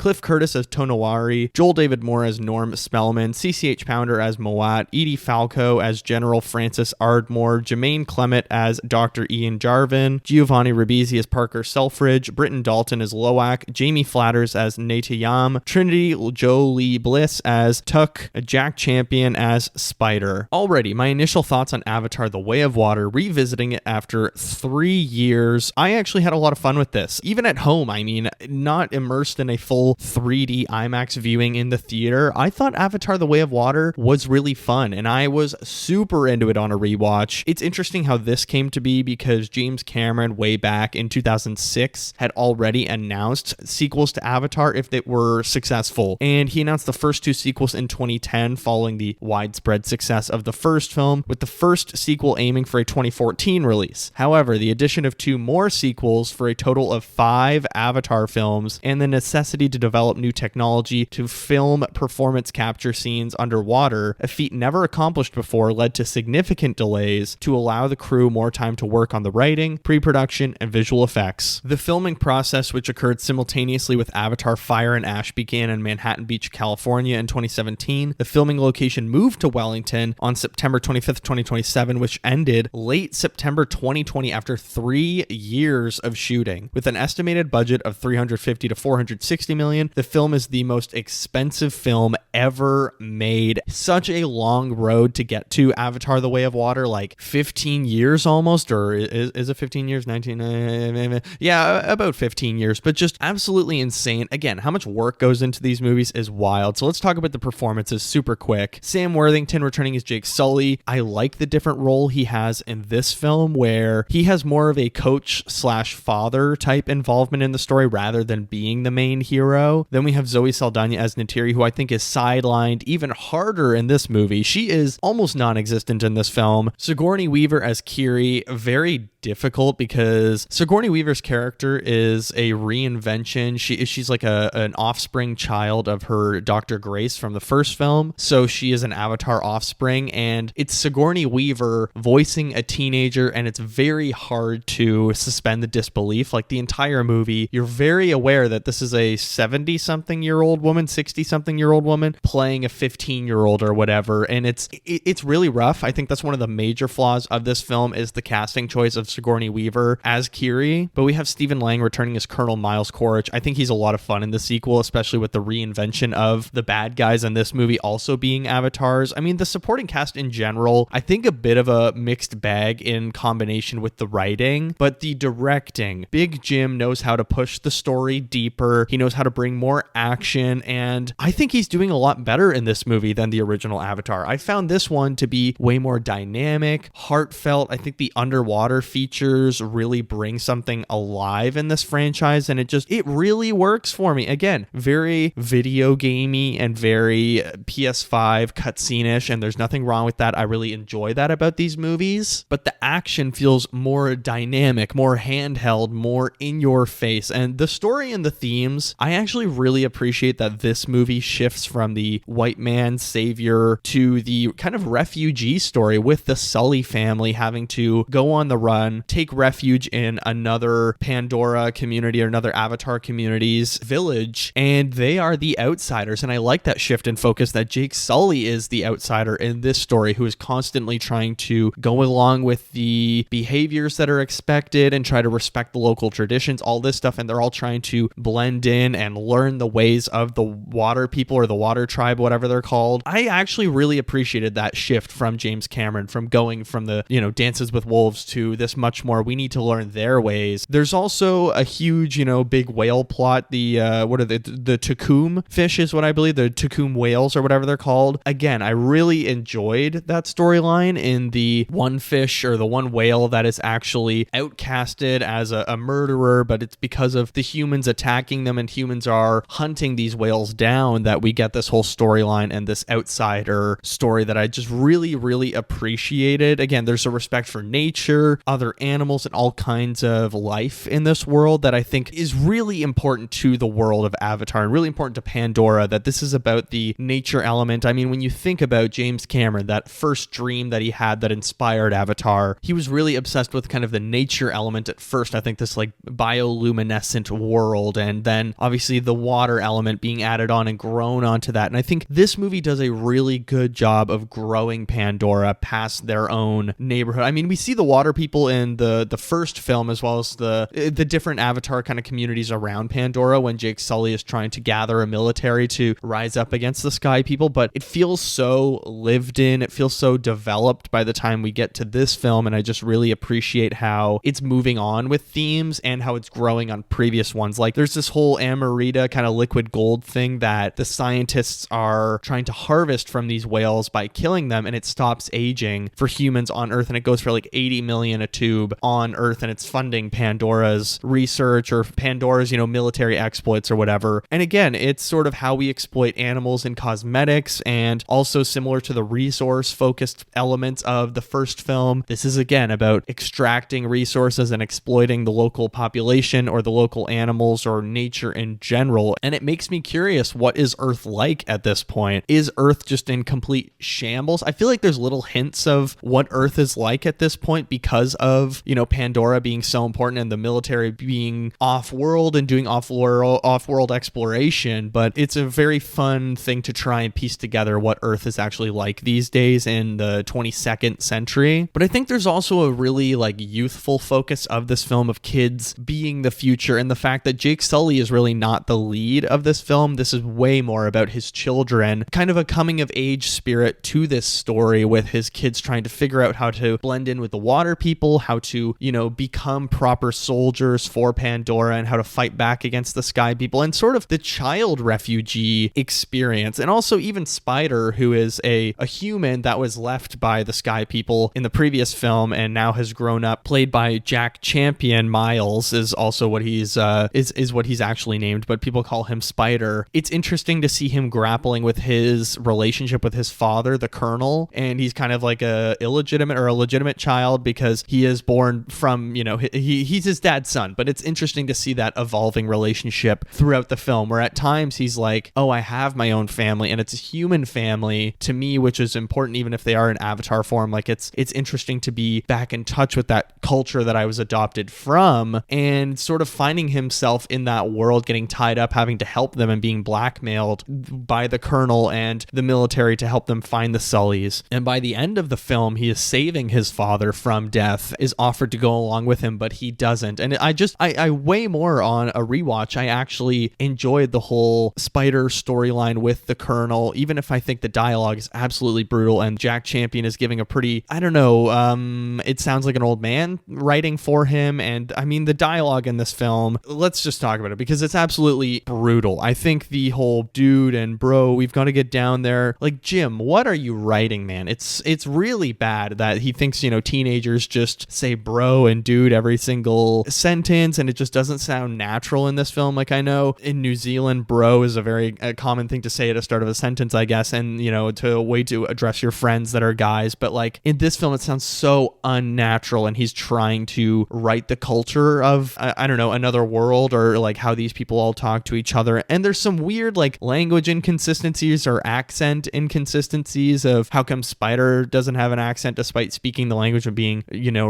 Joel David Moore as Norm Spellman, CCH Pounder as Moat, Edie Falco as General Francis Ardmore, Jermaine Clement as Dr. Ian Jarvin, Giovanni Ribisi as Parker Selfridge, Britton Dalton as Loak, Jamie Flatters as Natayam, Trinity Jolie Bliss as Tuk, Jack Champion as Spider. Alrighty, my initial thoughts on Avatar: The Way of Water, revisiting it after 3 years. I actually had a lot of fun with this. Even at home, I mean, not immersed in a full 3D IMAX viewing in the theater, I thought Avatar: The Way of Water was really fun, and I was super into it on a rewatch. It's interesting how this came to be, because James Cameron, way back in 2006, had already announced sequels to Avatar if they were successful, and he announced the first 2 sequels in 2010 following the widespread success of the first film, with the first sequel aiming for a 2014 release. However, the addition of 2 more sequels for a total of 5 Avatar films, and the necessity to develop new technology to film performance capture scenes underwater, a feat never accomplished before, led to significant delays to allow the crew more time to work on the writing, pre-production, and visual effects. The filming process, which occurred simultaneously with Avatar: Fire and Ash, began in Manhattan Beach, California in 2017. The filming location moved to Wellington on September 25th, 2027, which ended late September 2020 after 3 years years of shooting. With an estimated budget of $350 to $460 million, the film is the most expensive film ever made. Such a long road to get to Avatar: The Way of Water, like 15 years almost, or is it 15 years? 19, yeah, about 15 years, but just absolutely insane. Again, how much work goes into these movies is wild. So let's talk about the performances super quick. Sam Worthington returning as Jake Sully. I like the different role he has in this film, where he has more of a coach slash father type involvement in the story rather than being the main hero. Then we have Zoe Saldana as Neytiri, who I think is sidelined even harder in this movie. She is almost non-existent in this film. Sigourney Weaver as Kiri, very difficult because Sigourney Weaver's character is a reinvention. She's like an offspring child of her Dr. Grace from the first film. So she is an Avatar offspring, and it's Sigourney Weaver voicing a teenager, and it's very hard to suspend the disbelief. Like the entire movie, you're very aware that this is a 70-something-year-old woman, 60-something-year-old woman playing a 15-year-old or whatever, and it's really rough. I think that's one of the major flaws of this film is the casting choice of Sigourney Weaver as Kiri. But we have Stephen Lang returning as Colonel Miles Quaritch. I think he's a lot of fun in the sequel, especially with the reinvention of the bad guys in this movie also being avatars. I mean, the supporting cast in general, I think a bit of a mixed bag in combination with the writing, but the directing, Big Jim knows how to push the story deeper. He knows how to bring more action, and I think he's doing a lot better in this movie than the original Avatar. I found this one to be way more dynamic, heartfelt. I think the underwater features really bring something alive in this franchise, and it really works for me. Again, very video gamey and very PS5 cutscene-ish, and there's nothing wrong with that. I really enjoy that about these movies, but the action feels more dynamic, more handheld, more in your face, and the story and the themes, I actually really appreciate that this movie shifts from the white man savior to the kind of refugee story with the Sully family having to go on the run, take refuge in another Pandora community or another Avatar community's village, and they are the outsiders. And I like that shift in focus that Jake Sully is the outsider in this story, who is constantly trying to go along with the behaviors that are expected and try to respect the local traditions, all this stuff, and they're all trying to blend in and learn the ways of the water people or the water tribe, whatever they're called. I actually really appreciated that shift from James Cameron, from going from the, Dances with Wolves to this much more, we need to learn their ways. There's also a huge, big whale plot. The the Tukum fish is what I believe, the Tukum whales or whatever they're called. Again, I really enjoyed that storyline in the one fish or the one whale that is actually outcasted as a murderer, but it's because of the humans attacking them and humans are hunting these whales down that we get this whole storyline and this outsider story that I just really, really appreciated. Again, there's a respect for nature, other animals, and all kinds of life in this world that I think is really important to the world of Avatar and really important to Pandora, that this is about the nature element. I mean, when you think about James Cameron, that first dream that he had that inspired Avatar, he was really obsessed with kind of the nature element at first. I think this like bioluminescent world, and then obviously the water element being added on and grown onto that. And I think this movie does a really good job of growing Pandora past their own neighborhood. I mean, we see the water people in the first film as well as the different Avatar kind of communities around Pandora when Jake Sully is trying to gather a military to rise up against the sky people, but it feels so lived in, it feels so developed by the time we get to this film, and I just really appreciate how it's moving on with themes and how it's growing on previous ones. Like there's this whole Amarita kind of liquid gold thing that the scientists are trying to harvest from these whales by killing them, and it stops aging for humans on Earth, and it goes for like 80 million a tube on Earth, and it's funding Pandora's research or Pandora's, military exploits or whatever. And again, it's sort of how we exploit animals in cosmetics, and also similar to the resource focused elements of the first film. This is again about extracting resources and exploiting the local population or the local animals or nature in general. And it makes me curious, what is Earth like at this point? Is Earth just in complete shambles? I feel like there's little hints of what Earth is like at this point because of of, Pandora being so important and the military being off-world and doing off-world exploration, but it's a very fun thing to try and piece together what Earth is actually like these days in the 22nd century. But I think there's also a really youthful focus of this film of kids being the future, and the fact that Jake Sully is really not the lead of this film. This is way more about his children, kind of a coming of age spirit to this story, with his kids trying to figure out how to blend in with the water people, how to, become proper soldiers for Pandora, and how to fight back against the sky people, and sort of the child refugee experience. And also even Spider, who is a human that was left by the sky people in the previous film and now has grown up, played by Jack Champion. Miles is also what he's is what he's actually named, but people call him Spider. It's interesting to see him grappling with his relationship with his father, the Colonel, and he's kind of like a illegitimate or a legitimate child because he is born from, he's his dad's son. But it's interesting to see that evolving relationship throughout the film, where at times he's like, oh, I have my own family and it's a human family to me, which is important even if they are in avatar form. It's interesting to be back in touch with that culture that I was adopted from, and sort of finding himself in that world, getting tied up, having to help them, and being blackmailed by the Colonel and the military to help them find the Sullys. And by the end of the film, he is saving his father from death, is offered to go along with him, but he doesn't. And I way more on a rewatch, I actually enjoyed the whole Spider storyline with the Colonel, even if I think the dialogue is absolutely brutal and Jack Champion is giving a pretty, it sounds like an old man writing for him. And I mean, the dialogue in this film, let's just talk about it because it's absolutely brutal. I think the whole dude and bro, we've got to get down there. Jim, what are you writing, man? It's really bad that he thinks, teenagers just say bro and dude every single sentence, and it just doesn't sound natural in this film. I know in New Zealand, bro is a very common thing to say at the start of a sentence, I guess, and, to a way to address your friends that are guys. But in this film, it sounds so unnatural, and he's trying to write the culture of, another world, or how these people all talk to each other. And there's some weird language inconsistencies or accent inconsistencies of how come Spider doesn't have an accent despite speaking the language of being,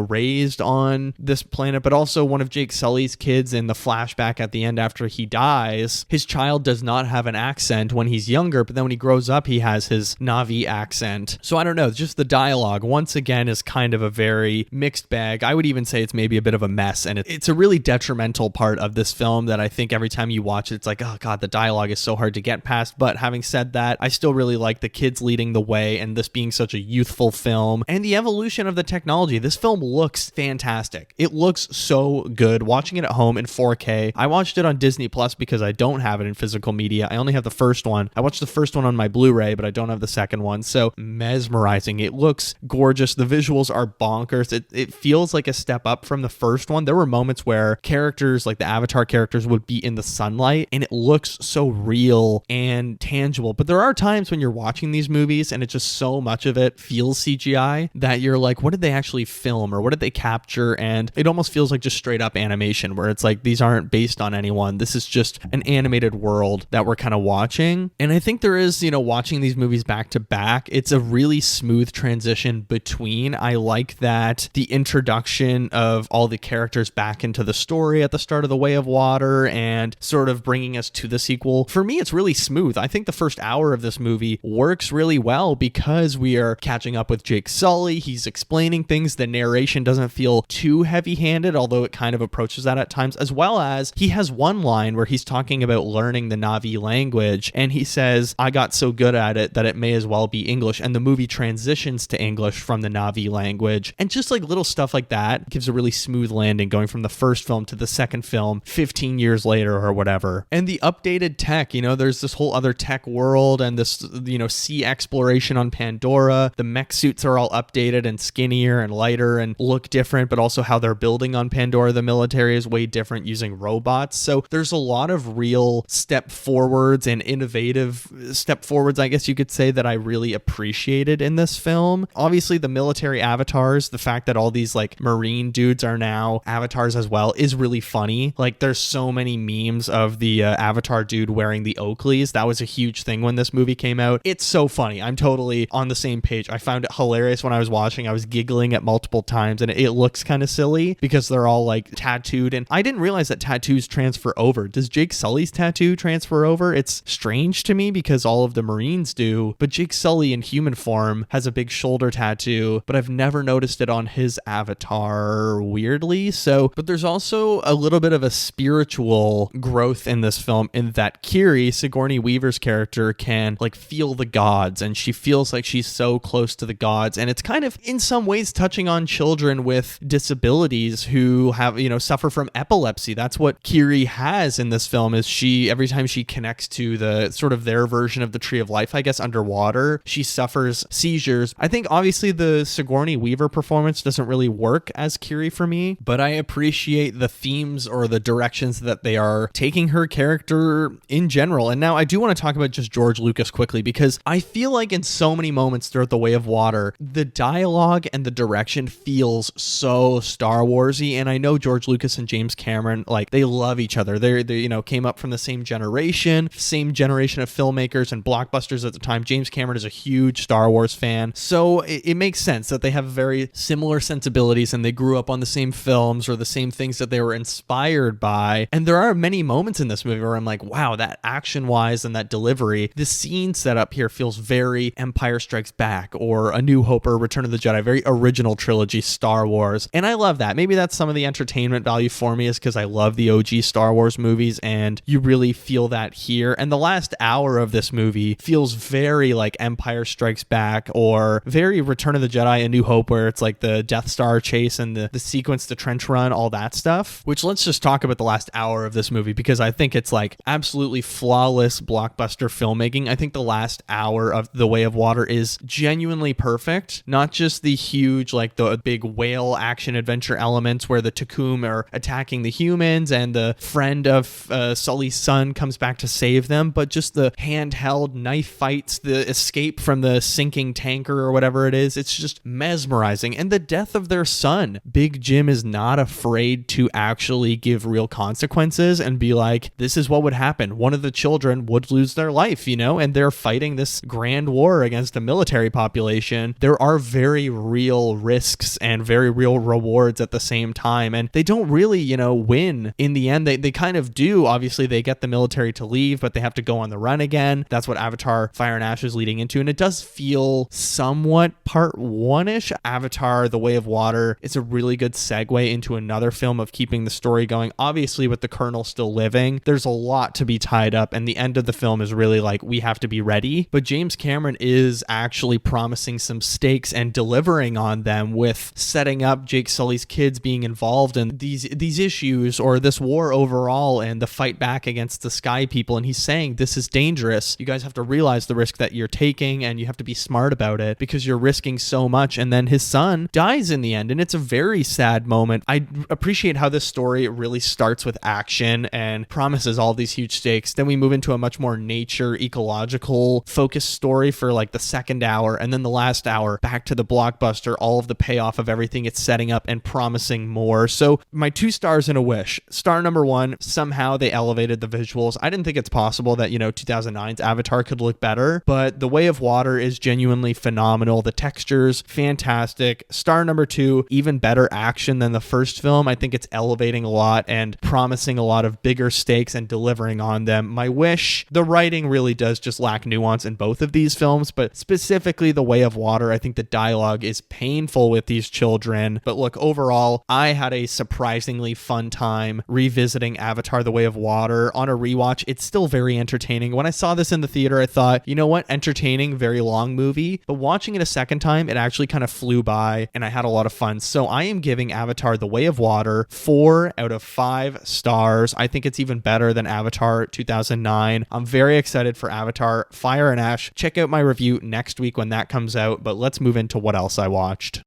raised on this planet. But also one of Jake Sully's kids in the flashback at the end after he dies, his child does not have an accent when he's younger, but then when he grows up, he has his Na'vi accent. So I don't know, just the dialogue once again is kind of a very mixed bag. I would even say it's maybe a bit of a mess, and it's a really detrimental part of this film that I think every time you watch it, it's like, oh god, the dialogue is so hard to get past. But having said that, I still really like the kids leading the way, and this being such a youthful film, and the evolution of the technology. This film looks fantastic. It looks so good. Watching it at home in 4K. I watched it on Disney Plus because I don't have it in physical media. I only have the first one. I watched the first one on my Blu-ray, but I don't have the second one. So mesmerizing. It looks gorgeous. The visuals are bonkers. It feels like a step up from the first one. There were moments where characters, like the Avatar characters, would be in the sunlight, and it looks so real and tangible. But there are times when you're watching these movies and it's just so much of it feels CGI that you're like, what did they actually film, or what did they capture? And it almost feels like just straight up animation, where it's like, these aren't based on anyone. This is just an animated world that we're kind of watching. And I think there is, watching these movies back to back, it's a really smooth transition between. I like that the introduction of all the characters back into the story at the start of The Way of Water and sort of bringing us to the sequel. For me, it's really smooth. I think the first hour of this movie works really well because we are catching up with Jake Sully. He's explaining things. The narration doesn't feel too heavy-handed, although it kind of approaches that at times, as well as he has one line where he's talking about learning the Na'vi language, and he says, I got so good at it that it may as well be English, and the movie transitions to English from the Na'vi language. And just little stuff like that gives a really smooth landing, going from the first film to the second film 15 years later or whatever. And the updated tech, there's this whole other tech world, and this, sea exploration on Pandora. The mech suits are all updated and skinnier and lighter and look different, but also how they're building on Pandora, the military, is way different using robots. So there's a lot of real step forwards and innovative step forwards, I guess you could say, that I really appreciated in this film. Obviously, the military avatars, the fact that all these Marine dudes are now avatars as well, is really funny. There's so many memes of the avatar dude wearing the Oakleys. That was a huge thing when this movie came out. It's so funny. I'm totally on the same page. I found it hilarious when I was watching. I was giggling at multiple times sometimes, and it looks kind of silly because they're all like tattooed. And I didn't realize that tattoos transfer over. Does Jake Sully's tattoo transfer over? It's strange to me because all of the Marines do, but Jake Sully in human form has a big shoulder tattoo, but I've never noticed it on his avatar, weirdly. So, but there's also a little bit of a spiritual growth in this film in that Kiri, Sigourney Weaver's character, can like feel the gods, and she feels like she's so close to the gods. And it's kind of in some ways touching on children with disabilities who have, suffer from epilepsy. That's what Kiri has in this film, is she, every time she connects to the sort of their version of the Tree of Life, I guess, underwater, she suffers seizures. I think obviously the Sigourney Weaver performance doesn't really work as Kiri for me, but I appreciate the themes or the directions that they are taking her character in general. And now I do want to talk about just George Lucas quickly, because I feel like in so many moments throughout The Way of Water, the dialogue and the direction feels so Star Warsy. And I know George Lucas and James Cameron, like, they love each other. They came up from the same generation of filmmakers and blockbusters at the time. James Cameron is a huge Star Wars fan, so it makes sense that they have very similar sensibilities and they grew up on the same films or the same things that they were inspired by. And there are many moments in this movie where I'm like, wow, that action wise and that delivery, the scene set up here feels very Empire Strikes Back or A New Hope or Return of the Jedi, very original trilogy Star Wars. And I love that. Maybe that's some of the entertainment value for me, is because I love the OG Star Wars movies, and you really feel that here. And the last hour of this movie feels very like Empire Strikes Back or very Return of the Jedi, A New Hope, where it's like the Death Star chase and the sequence, the trench run, all that stuff. Which, let's just talk about the last hour of this movie, because I think it's like absolutely flawless blockbuster filmmaking. I think the last hour of The Way of Water is genuinely perfect. Not just the huge, like the big whale action adventure elements where the Takum are attacking the humans and the friend of Sully's son comes back to save them, but just the handheld knife fights, the escape from the sinking tanker or whatever it is. It's just mesmerizing. And the death of their son. Big Jim is not afraid to actually give real consequences and be like, this is what would happen. One of the children would lose their life, and they're fighting this grand war against a military population. There are very real risks and very real rewards at the same time. And they don't really, win in the end. They kind of do. Obviously, they get the military to leave, but they have to go on the run again. That's what Avatar Fire and Ash is leading into. And it does feel somewhat part one-ish. Avatar The Way of Water is a really good segue into another film of keeping the story going. Obviously, with the Colonel still living, there's a lot to be tied up. And the end of the film is really like, we have to be ready. But James Cameron is actually promising some stakes and delivering on them with setting up Jake Sully's kids being involved in these issues or this war overall and the fight back against the Sky People. And he's saying, this is dangerous. You guys have to realize the risk that you're taking, and you have to be smart about it because you're risking so much. And then his son dies in the end, and it's a very sad moment. I appreciate how this story really starts with action and promises all these huge stakes. Then we move into a much more nature, ecological focused story for like the second hour, and then the last hour back to the blockbuster, all of the payoff of everything it's setting up and promising more. So my 2 stars and a wish. Star number 1, somehow they elevated the visuals. I didn't think it's possible that 2009's Avatar could look better, but The Way of Water is genuinely phenomenal. The textures, fantastic. Star number 2, even better action than the first film. I think it's elevating a lot and promising a lot of bigger stakes and delivering on them. My wish, the writing really does just lack nuance in both of these films, but specifically The Way of Water, I think the dialogue is painful with these children. But look, overall, I had a surprisingly fun time revisiting Avatar The Way of Water on a rewatch. It's still very entertaining. When I saw this in the theater, I thought, you know what, entertaining, very long movie, but watching it a second time, it actually kind of flew by and I had a lot of fun. So I am giving Avatar The Way of Water 4 out of 5 stars. I think it's even better than Avatar 2009. I'm very excited for Avatar Fire and Ash. Check out my review next week when that comes out, but let's move into what else I watched.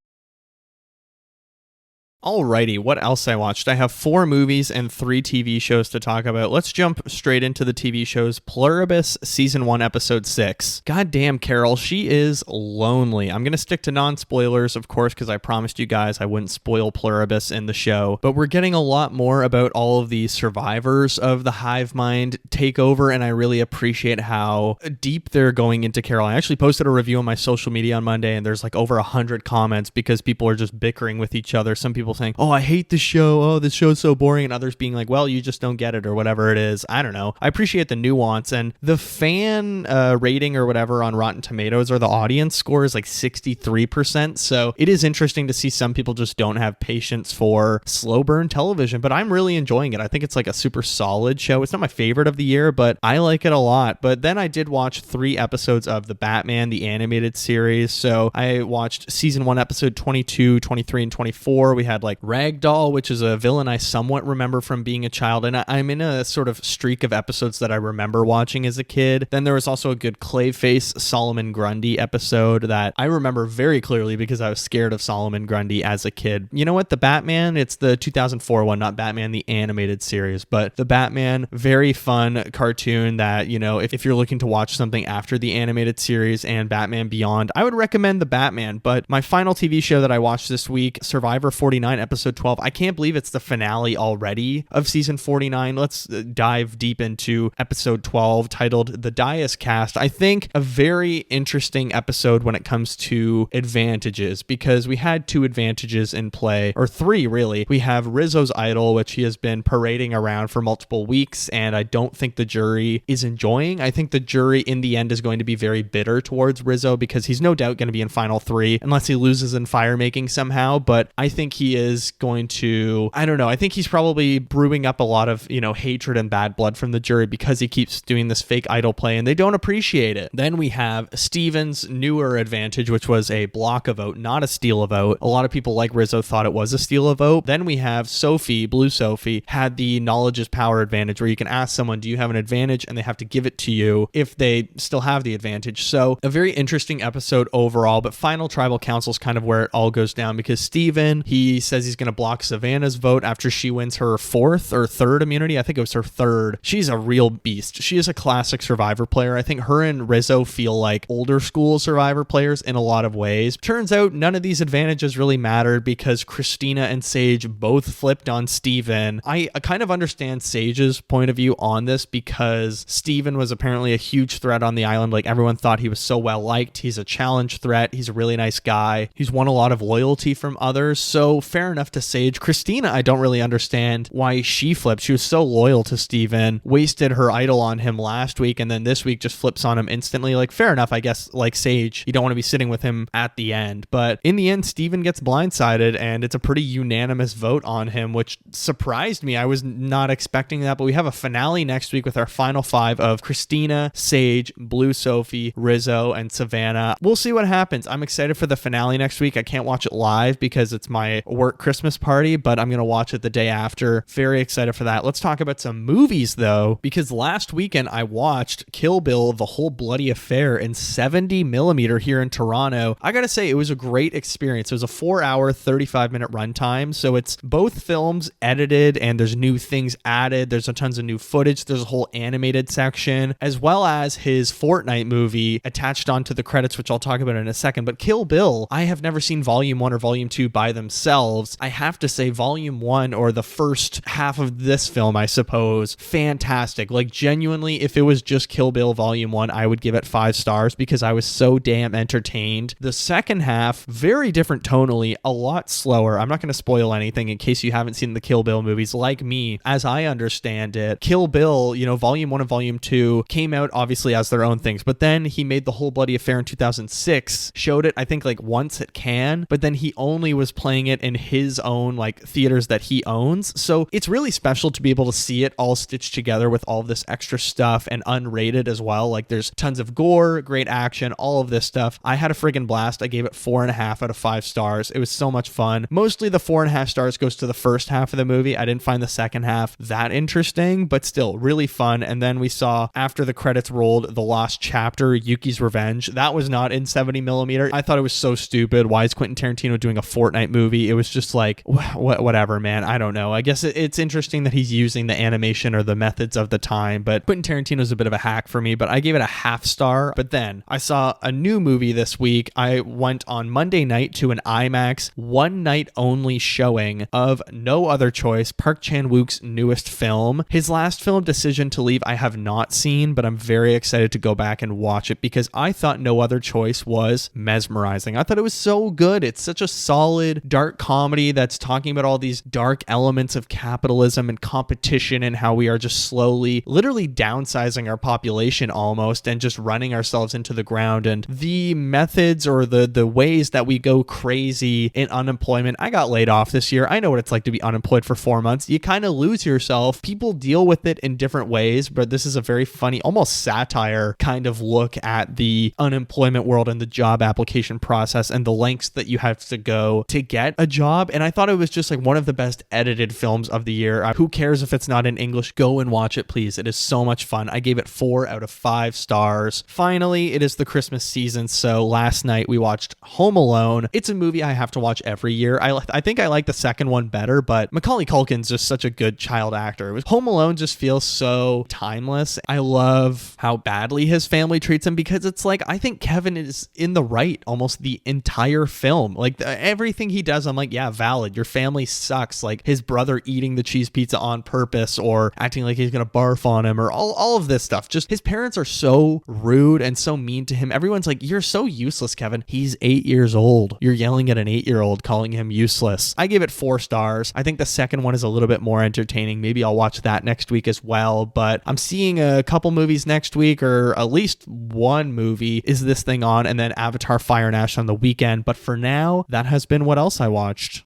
Alrighty, what else I watched? I have 4 movies and 3 TV shows to talk about. Let's jump straight into the TV shows. Pluribus, Season 1, Episode 6. Goddamn, Carol, she is lonely. I'm going to stick to non-spoilers, of course, because I promised you guys I wouldn't spoil Pluribus in the show. But we're getting a lot more about all of the survivors of the hive mind takeover, and I really appreciate how deep they're going into Carol. I actually posted a review on my social media on Monday, and there's like over 100 comments because people are just bickering with each other. Some people saying, oh, I hate this show. Oh, this show's so boring. And others being like, well, you just don't get it or whatever it is. I don't know. I appreciate the nuance. And the fan rating or whatever on Rotten Tomatoes or the audience score is like 63%. So it is interesting to see some people just don't have patience for slow burn television, but I'm really enjoying it. I think it's like a super solid show. It's not my favorite of the year, but I like it a lot. But then I did watch 3 episodes of The Batman, the animated series. So I watched season 1, episode 22, 23, and 24. We had like Ragdoll, which is a villain I somewhat remember from being a child, and I'm in a sort of streak of episodes that I remember watching as a kid. Then there was also a good Clayface Solomon Grundy episode that I remember very clearly because I was scared of Solomon Grundy as a kid. You know what? The Batman, it's the 2004 one, not Batman the animated series, but the Batman, very fun cartoon that, you know, if you're looking to watch something after the animated series and Batman Beyond, I would recommend the Batman. But my final TV show that I watched this week, Survivor 49, episode 12. I can't believe it's the finale already of season 49. Let's dive deep into episode 12, titled The Dias Cast. I think a very interesting episode when it comes to advantages, because we had 2 advantages in play, or 3 really. We have Rizzo's idol, which he has been parading around for multiple weeks, and I don't think the jury is enjoying. I think the jury in the end is going to be very bitter towards Rizzo because he's no doubt going to be in final 3 unless he loses in fire making somehow, but I think he is going to, I don't know, I think he's probably brewing up a lot of, you know, hatred and bad blood from the jury because he keeps doing this fake idol play and they don't appreciate it. Then we have Steven's newer advantage, which was a block a vote, not a steal a vote. A lot of people like Rizzo thought it was a steal a vote. Then we have Sophie, Blue Sophie, had the knowledge is power advantage, where you can ask someone, do you have an advantage? And they have to give it to you if they still have the advantage. So a very interesting episode overall, but final tribal council is kind of where it all goes down because Steven, he says he's going to block Savannah's vote after she wins her 4th or 3rd immunity. I think it was her 3rd. She's a real beast. She is a classic Survivor player. I think her and Rizzo feel like older school Survivor players in a lot of ways. Turns out none of these advantages really mattered because Christina and Sage both flipped on Steven. I kind of understand Sage's point of view on this because Steven was apparently a huge threat on the island. Like, everyone thought he was so well liked. He's a challenge threat. He's a really nice guy. He's won a lot of loyalty from others. So fair enough to Sage. Christina, I don't really understand why she flipped. She was so loyal to Steven, wasted her idol on him last week, and then this week just flips on him instantly. Like, fair enough, I guess, like Sage, you don't want to be sitting with him at the end. But in the end, Steven gets blindsided, and it's a pretty unanimous vote on him, which surprised me. I was not expecting that, but we have a finale next week with our final 5 of Christina, Sage, Blue Sophie, Rizzo, and Savannah. We'll see what happens. I'm excited for the finale next week. I can't watch it live because it's my work Christmas party, but I'm going to watch it the day after. Very excited for that. Let's talk about some movies though, because last weekend I watched Kill Bill, The Whole Bloody Affair in 70mm here in Toronto. I gotta say, it was a great experience. It was a 4-hour, 35-minute runtime, so it's both films edited and there's new things added. There's a tons of new footage. There's a whole animated section, as well as his Fortnite movie attached onto the credits, which I'll talk about in a second. But Kill Bill, I have never seen Volume 1 or Volume 2 by themselves. I have to say Volume 1, or the first half of this film, I suppose, fantastic. Like, genuinely, if it was just Kill Bill Volume 1, I would give it 5 stars because I was so damn entertained. The second half, very different tonally, a lot slower. I'm not going to spoil anything in case you haven't seen the Kill Bill movies. Like me, as I understand it, Kill Bill, you know, Volume 1 and Volume 2 came out obviously as their own things, but then he made The Whole Bloody Affair in 2006, showed it I think like once at Cannes, but then he only was playing it in his own like theaters that he owns. So it's really special to be able to see it all stitched together with all of this extra stuff and unrated as well. Like, there's tons of gore, great action, all of this stuff. I had a friggin' blast. I gave it 4.5 out of 5 stars. It was so much fun. Mostly the 4.5 stars goes to the first half of the movie. I didn't find the second half that interesting, but still really fun. And then we saw, after the credits rolled, the last chapter, Yuki's Revenge. That was not in 70mm. I thought it was so stupid. Why is Quentin Tarantino doing a Fortnite movie? It was was just like, whatever, man. I don't know. I guess it's interesting that he's using the animation or the methods of the time, but Quentin Tarantino's a bit of a hack for me, but I gave it a half star. But then I saw a new movie this week. I went on Monday night to an IMAX one night only showing of No Other Choice, Park Chan-wook's newest film. His last film, Decision to Leave, I have not seen, but I'm very excited to go back and watch it because I thought No Other Choice was mesmerizing. I thought it was so good. It's such a solid dark comedy that's talking about all these dark elements of capitalism and competition and how we are just slowly, literally downsizing our population almost and just running ourselves into the ground, and the methods or the ways that we go crazy in unemployment. I got laid off this year. I know what it's like to be unemployed for 4 months. You kind of lose yourself. People deal with it in different ways, but this is a very funny, almost satire kind of look at the unemployment world and the job application process and the lengths that you have to go to get a job. And I thought it was just like one of the best edited films of the year. Who cares if it's not in English? Go and watch it, please. It is so much fun. I gave it 4 out of 5 stars. Finally, it is the Christmas season, so last night we watched Home Alone. It's a movie I have to watch every year. I think I like the second one better, but Macaulay Culkin's just such a good child actor. Home Alone just feels so timeless. I love how badly his family treats him because it's like, I think Kevin is in the right almost the entire film. Like everything he does, I'm like, yeah, valid. Your family sucks. Like his brother eating the cheese pizza on purpose or acting like he's gonna barf on him or all of this stuff. Just his parents are so rude and so mean to him. Everyone's like, you're so useless, Kevin. He's 8 years old. You're yelling at an 8-year-old calling him useless. I give it 4 stars. I think the second one is a little bit more entertaining. Maybe I'll watch that next week as well, but I'm seeing a couple movies next week, or at least one movie is this thing on, and then Avatar Fire and Ash on the weekend. But for now, that has been what else I watched.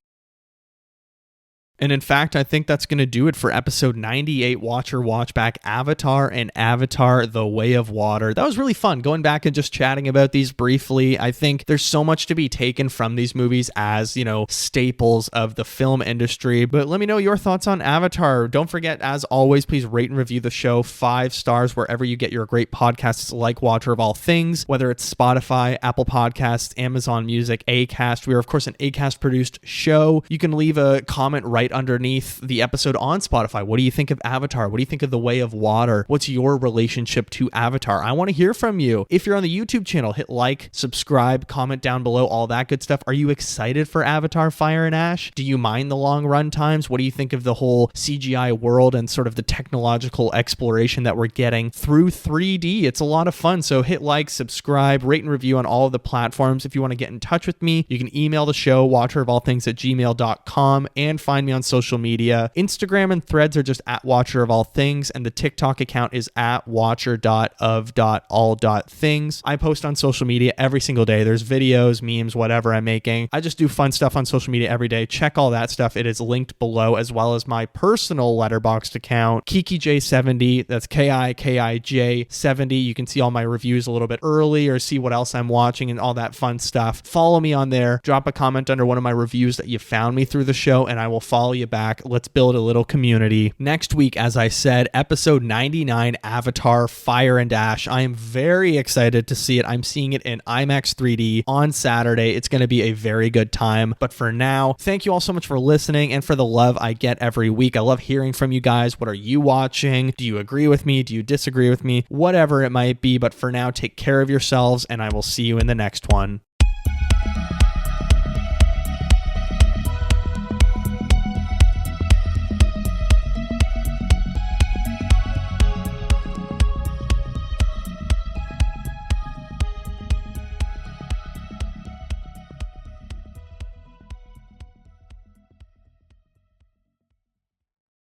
And in fact, I think that's going to do it for episode 98, Watcher Watchback, Avatar and Avatar The Way of Water. That was really fun, going back and just chatting about these briefly. I think there's so much to be taken from these movies as, staples of the film industry. But let me know your thoughts on Avatar. Don't forget, as always, please rate and review the show 5 stars wherever you get your great podcasts like Watcher of All Things, whether it's Spotify, Apple Podcasts, Amazon Music, Acast. We are, of course, an Acast-produced show. You can leave a comment right underneath the episode on Spotify. What do you think of Avatar? What do you think of The Way of Water? What's your relationship to Avatar? I want to hear from you. If you're on the YouTube channel, hit like, subscribe, comment down below, all that good stuff. Are you excited for Avatar Fire and Ash? Do you mind the long run times? What do you think of the whole CGI world and sort of the technological exploration that we're getting through 3D? It's a lot of fun. So hit like, subscribe, rate and review on all of the platforms. If you want to get in touch with me, you can email the show, watcherofallthings@gmail.com, and find me on social media. Instagram and Threads are just at Watcher of All Things, and the TikTok account is at watcher.of.all.things. I post on social media every single day. There's videos, memes, whatever I'm making. I just do fun stuff on social media every day. Check all that stuff. It is linked below, as well as my personal Letterboxd account, KikiJ70. That's KIKIJ70. You can see all my reviews a little bit early or see what else I'm watching and all that fun stuff. Follow me on there. Drop a comment under one of my reviews that you found me through the show, and I will follow you back. Let's build a little community. Next week, as I said, episode 99, Avatar Fire and Ash. I am very excited to see it. I'm seeing it in IMAX 3D on Saturday. It's going to be a very good time. But for now, thank you all so much for listening and for the love I get every week. I love hearing from you guys. What are you watching? Do you agree with me? Do you disagree with me? Whatever it might be. But for now, take care of yourselves, and I will see you in the next one.